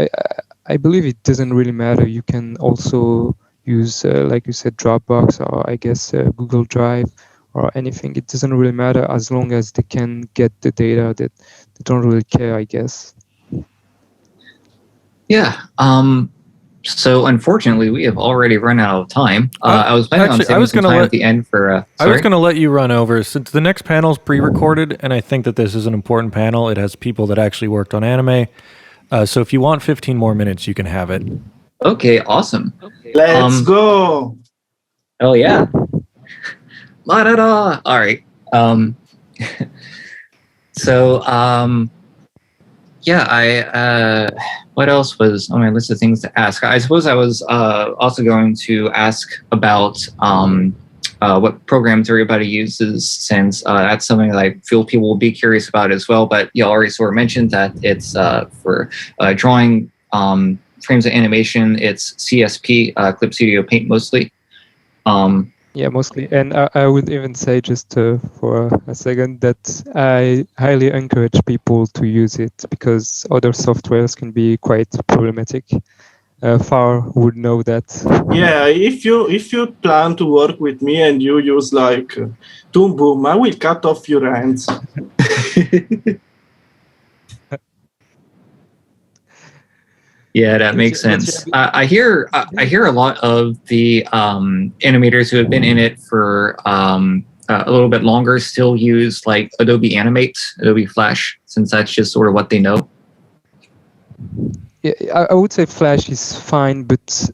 I believe it doesn't really matter. You can also use, like you said, Dropbox, or I guess Google Drive, or anything. It doesn't really matter as long as they can get the data. That they don't really care, I guess. Yeah. So unfortunately, we have already run out of time. I was planning on saving some time at the end for. I was going to let you run over, since the next panel is pre-recorded, and I think that this is an important panel. It has people that actually worked on anime. So if you want 15 more minutes, you can have it. Okay, awesome. Let's go. Oh yeah. La da da. All right. So yeah, what else was on my list of things to ask? I suppose I was also going to ask about what programs everybody uses, since that's something that I feel people will be curious about as well. But you already sort of mentioned that it's for drawing frames of animation. It's CSP, Clip Studio Paint mostly. Yeah, mostly. And I would even say, just for a second, that I highly encourage people to use it, because other softwares can be quite problematic. Far would know that. Yeah, if you plan to work with me and you use like Toon Boom, I will cut off your hands. Yeah, that makes sense. I hear a lot of the animators who have been in it for a little bit longer still use like Adobe Animate, Adobe Flash, since that's just sort of what they know. Yeah, I would say Flash is fine, but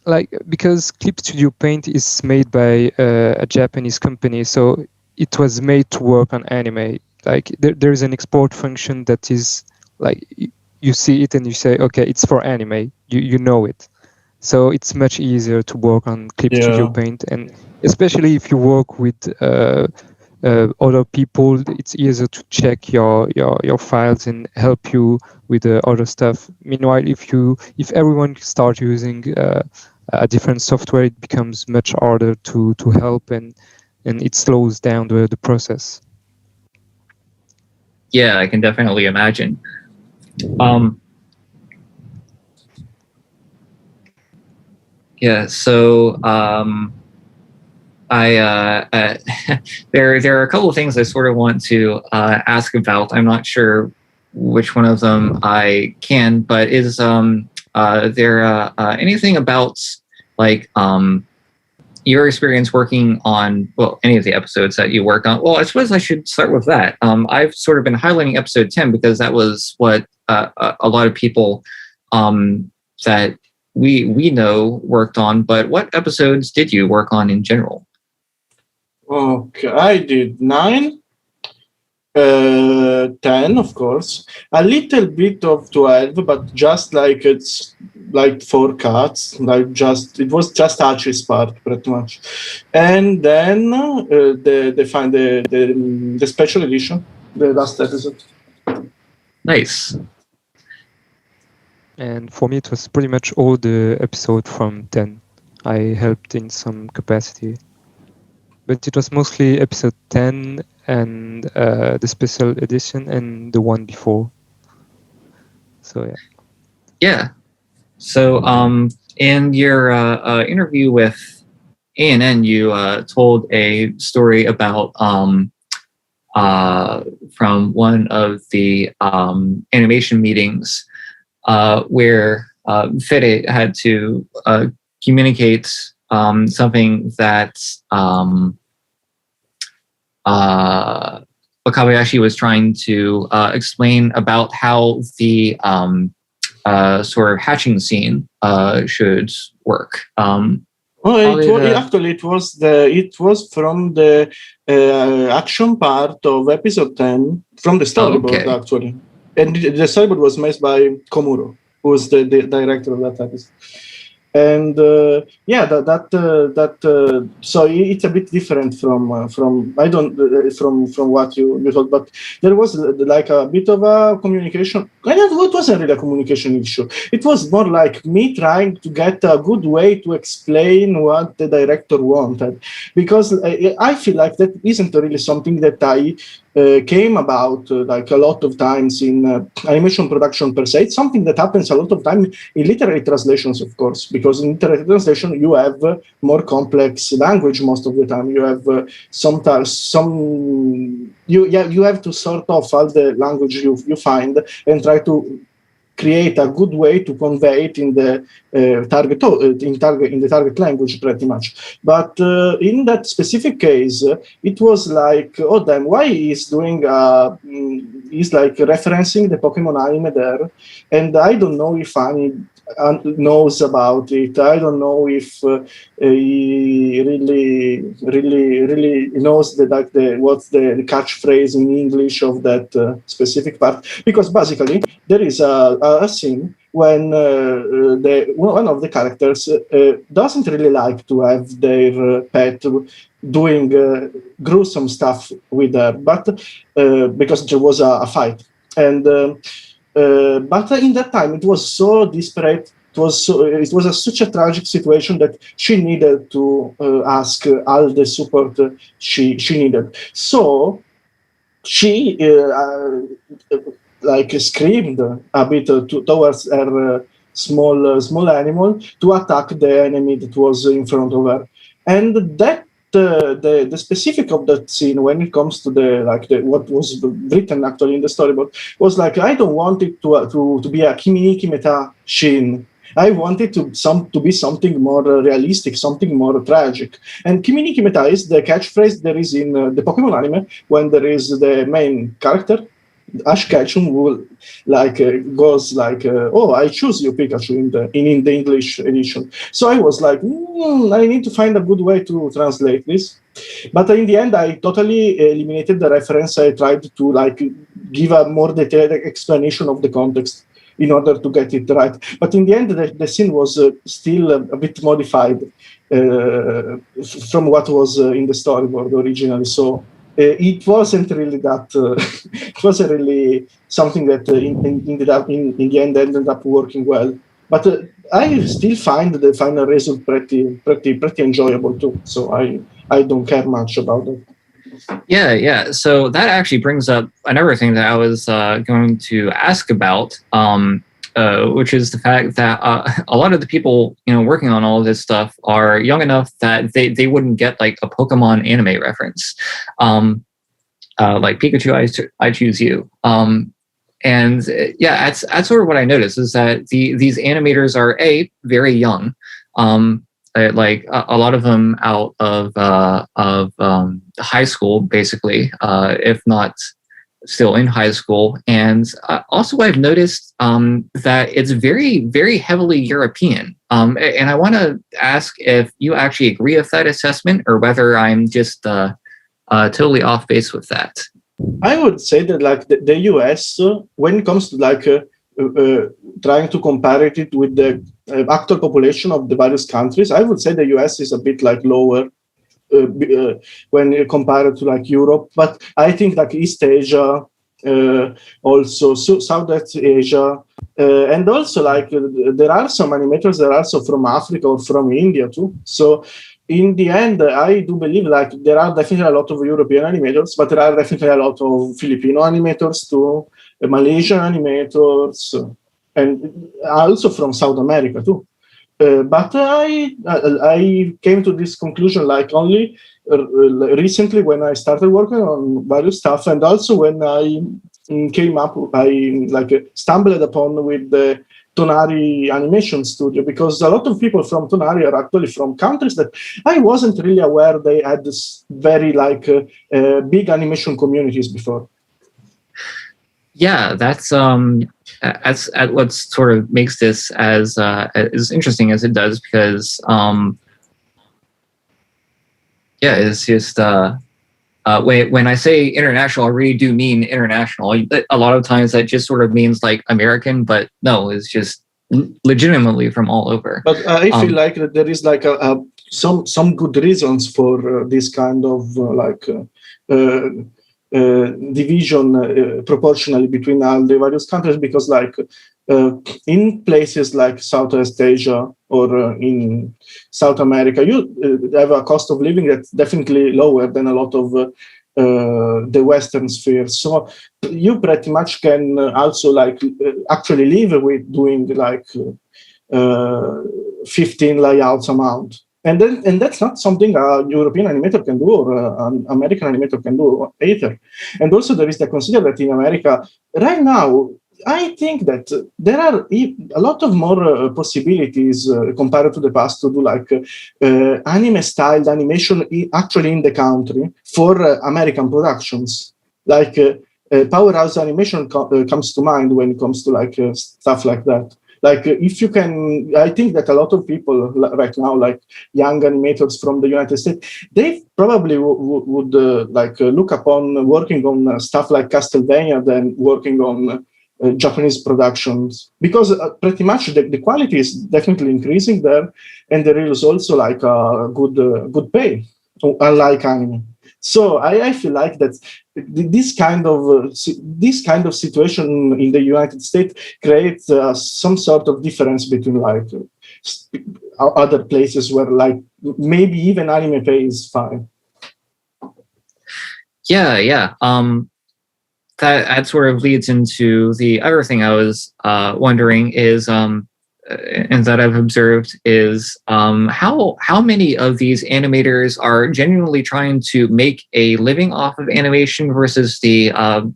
like, because Clip Studio Paint is made by a Japanese company, so it was made to work on anime. Like there is an export function that is like, you see it and you say, okay, it's for anime. You know it. So it's much easier to work on Clip Studio Paint, and especially if you work with other people, it's easier to check your files and help you with other stuff. Meanwhile, if everyone starts using a different software, it becomes much harder to help, and it slows down the process. Yeah, I can definitely imagine. Yeah, so there are a couple of things I sort of want to ask about. I'm not sure which one of them I can, but is there anything about like your experience working on, well, any of the episodes that you worked on? Well, I suppose I should start with that. I've sort of been highlighting episode 10 because that was what a lot of people that we know worked on. But what episodes did you work on in general? Okay, I did 9, 10, of course, a little bit of 12, but just like it's like 4 cuts, like just it was just Archie's part pretty much, and then the special edition, the last episode. Nice. And for me, it was pretty much all the episode from 10. I helped in some capacity, but it was mostly episode 10 and the special edition and the one before. So yeah. Yeah. So in your interview with ANN, you told a story about from one of the animation meetings where Fede had to communicate something that Wakabayashi was trying to explain about how the sort of hatching scene should work. Actually, it was from the action part of episode 10 from the storyboard, actually, and the storyboard was made by Komuro, who was the director of that episode. And so it's a bit different from what you thought, but there was like a bit of a communication. It wasn't really a communication issue. It was more like me trying to get a good way to explain what the director wanted, because I feel like that isn't really something that I came about like a lot of times in animation production per se. It's something that happens a lot of time in literary translations, of course, because in literary translation you have more complex language most of the time. You have you have to sort of all the language you find and try to create a good way to convey it in the target language, pretty much. But in that specific case, it was like, oh damn, why he's doing he's like referencing the Pokemon anime there, and I don't know if Annie knows about it. I don't know if he really knows what's the catchphrase in English of that specific part, because basically there is a scene when one of the characters doesn't really like to have their pet doing gruesome stuff with her, but because there was a fight, and but in that time it was so disparate. It was such a tragic situation that she needed to ask all the support she needed. So she like screamed a bit towards her small animal to attack the enemy that was in front of her, and that the specific of that scene when it comes to what was written actually in the storyboard was like, I don't want it to be a Kimi Meta Shin. I want it to be something more realistic, something more tragic. And Kimi Meta is the catchphrase there is in the Pokemon anime when there is the main character Ash Ketchum will goes like, oh, I choose you, Pikachu, in the English edition. So I was like, I need to find a good way to translate this. But in the end, I totally eliminated the reference. I tried to give a more detailed explanation of the context in order to get it right. But in the end, the scene was still a bit modified from what was in the storyboard originally. So it wasn't really that. It wasn't really something that in the end ended up working well. But I still find the final result pretty enjoyable too. So I don't care much about it. Yeah. So that actually brings up another thing that I was going to ask about, which is the fact that a lot of the people working on all of this stuff are young enough that they wouldn't get like a Pokemon anime reference, like Pikachu, I choose you. And that's sort of what I noticed is that these animators are very young. Like a lot of them out of high school, basically, if not still in high school. And also I've noticed that it's very, very heavily European. And I want to ask if you actually agree with that assessment or whether I'm just totally off base with that. I would say that the US, when it comes to trying to compare it with the actor population of the various countries, I would say the US is a bit lower when you compare it to Europe. But I think East Asia, also Southeast Asia, and also there are some animators that are also from Africa or from India too. So in the end, I do believe there are definitely a lot of European animators, but there are definitely a lot of Filipino animators too, Malaysian animators, and also from South America too. But I came to this conclusion only recently when I started working on various stuff, and also when I came up, I stumbled upon with the Tonari animation studio, because a lot of people from Tonari are actually from countries that I wasn't really aware they had this very big animation communities before. Yeah, that's what sort of makes this as interesting as it does, because it's just when I say international, I really do mean international. A lot of times that just sort of means like American, but no, it's just legitimately from all over. But I feel like that there is like some good reasons for this kind of division proportionally between all the various countries, because in places like Southeast Asia or in South America, you have a cost of living that's definitely lower than a lot of the Western sphere. So you pretty much can also actually live with doing 15 layouts amount. And that's not something a European animator can do, or an American animator can do either. And also there is the consider that in America right now, I think that there are a lot of more possibilities compared to the past to do anime-styled animation actually in the country for American productions. Powerhouse Animation comes to mind when it comes to stuff like that. If you can, I think that a lot of people right now, like young animators from the United States, they probably would look upon working on stuff like Castlevania than working on Japanese productions, because pretty much the quality is definitely increasing there, and there is also a good pay, unlike anime. So I feel like that this kind of situation in the United States creates some sort of difference between other places where maybe even anime pay is fine. Yeah. That sort of leads into the other thing I was wondering is, and that I've observed is how many of these animators are genuinely trying to make a living off of animation versus the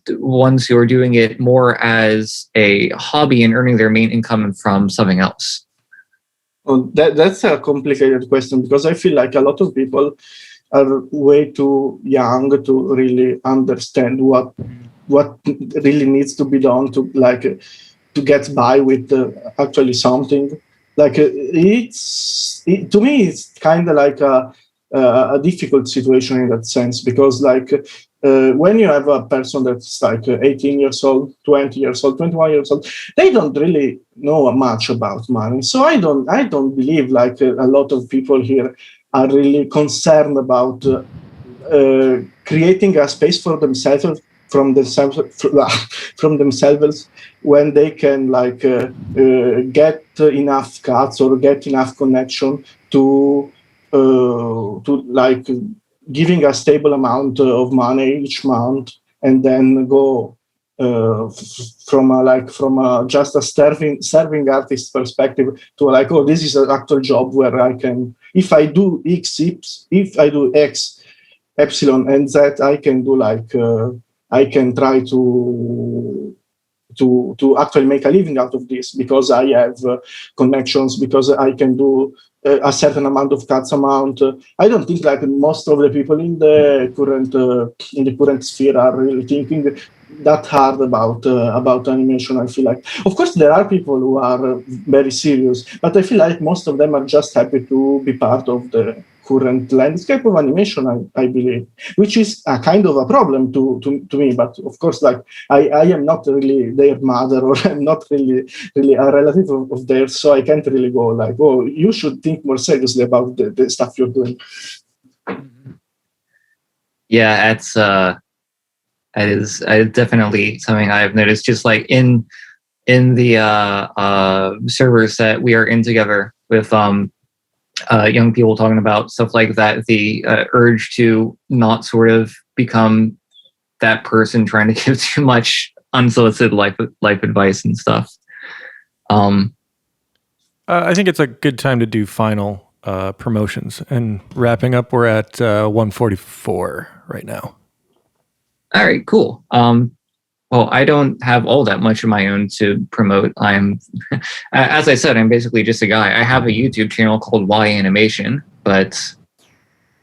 ones who are doing it more as a hobby and earning their main income from something else? Well, that's a complicated question, because I feel like a lot of people are way too young to really understand what really needs to be done to get by with actually something. To me, it's kind of like a difficult situation in that sense, because when you have a person that's 18 years old, 20 years old, 21 years old, they don't really know much about money. So I don't believe a lot of people here are really concerned about creating a space for themselves from themselves when they can get enough cuts or get enough connection to giving a stable amount of money each month, and then go from just a serving artist perspective to this is an actual job where I can, if I do X, epsilon, and Z, I can do I can try to actually make a living out of this, because I have connections, because I can do a certain amount of cuts amount. I don't think most of the people in the current sphere are really thinking that hard about animation. I feel like, of course, there are people who are very serious, but I feel like most of them are just happy to be part of the current landscape of animation, I believe, which is a kind of a problem to me. But of course, I am not really their mother, or I'm not really a relative of theirs, so I can't really go oh, you should think more seriously about the stuff you're doing. Yeah, it is definitely something I've noticed. Just in the servers that we are in together with young people talking about stuff like that, the urge to not sort of become that person trying to give too much unsolicited life advice and stuff. I think it's a good time to do final promotions and wrapping up. We're at 1:44 right now. All right, cool. Well, Well, I don't have all that much of my own to promote. I'm, as I said, I'm basically just a guy. I have a YouTube channel called Y Animation, but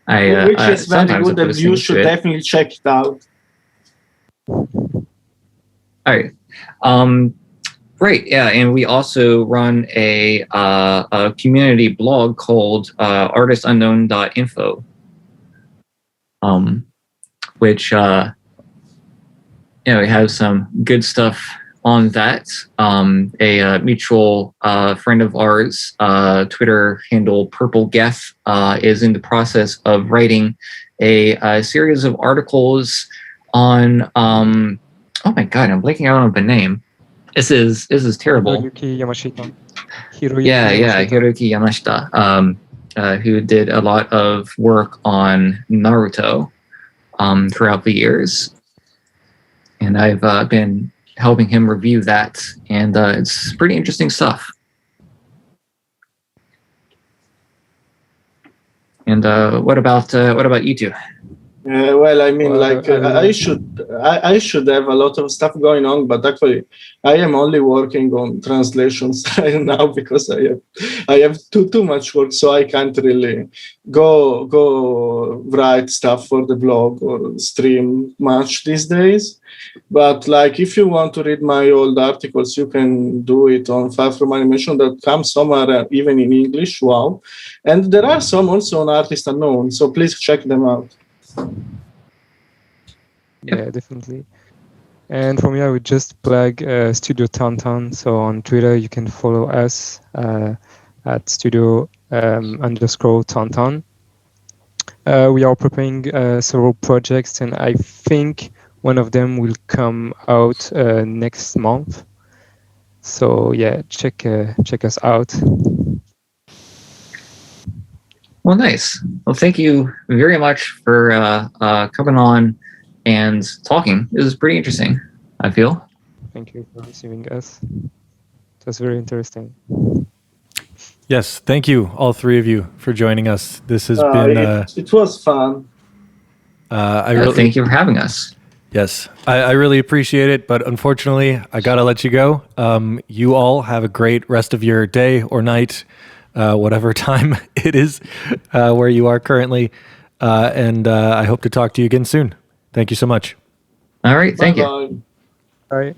which is very sometimes good, I and post you things to should it. definitely check it out. All right. Right. Yeah. And we also run a community blog called artistunknown.info, which, we have some good stuff on that. A mutual friend of ours, Twitter handle Purple Geth, is in the process of writing a series of articles on, oh my God, I'm blanking out on the name. This is terrible. Hiroyuki Yamashita. Hiroyuki Yamashita, who did a lot of work on Naruto throughout the years. And I've been helping him review that, and it's pretty interesting stuff. And what about you two? Well, I mean, Well, I should have a lot of stuff going on, but actually, I am only working on translations right now because I have too much work, so I can't really go write stuff for the blog or stream much these days. But like, if you want to read my old articles, you can do it on farfromanimation.com, somewhere even in English. Wow, and there are some also on Artist Unknown, so please check them out. Yeah, definitely. And for me, I would just plug Studio Tauntaun. So on Twitter, you can follow us at Studio _Tauntaun. We are preparing several projects, and I think one of them will come out next month. So yeah, check us out. Well, nice. Well, thank you very much for coming on and talking. This is pretty interesting, I feel. Thank you for receiving us. It was very interesting. Yes, thank you, all three of you, for joining us. This has been. It was fun. Thank you for having us. Yes, I really appreciate it, but unfortunately, I gotta let you go. You all have a great rest of your day or night, whatever time it is where you are currently, and I hope to talk to you again soon. Thank you so much. All right, thank you. Bye-bye. All right.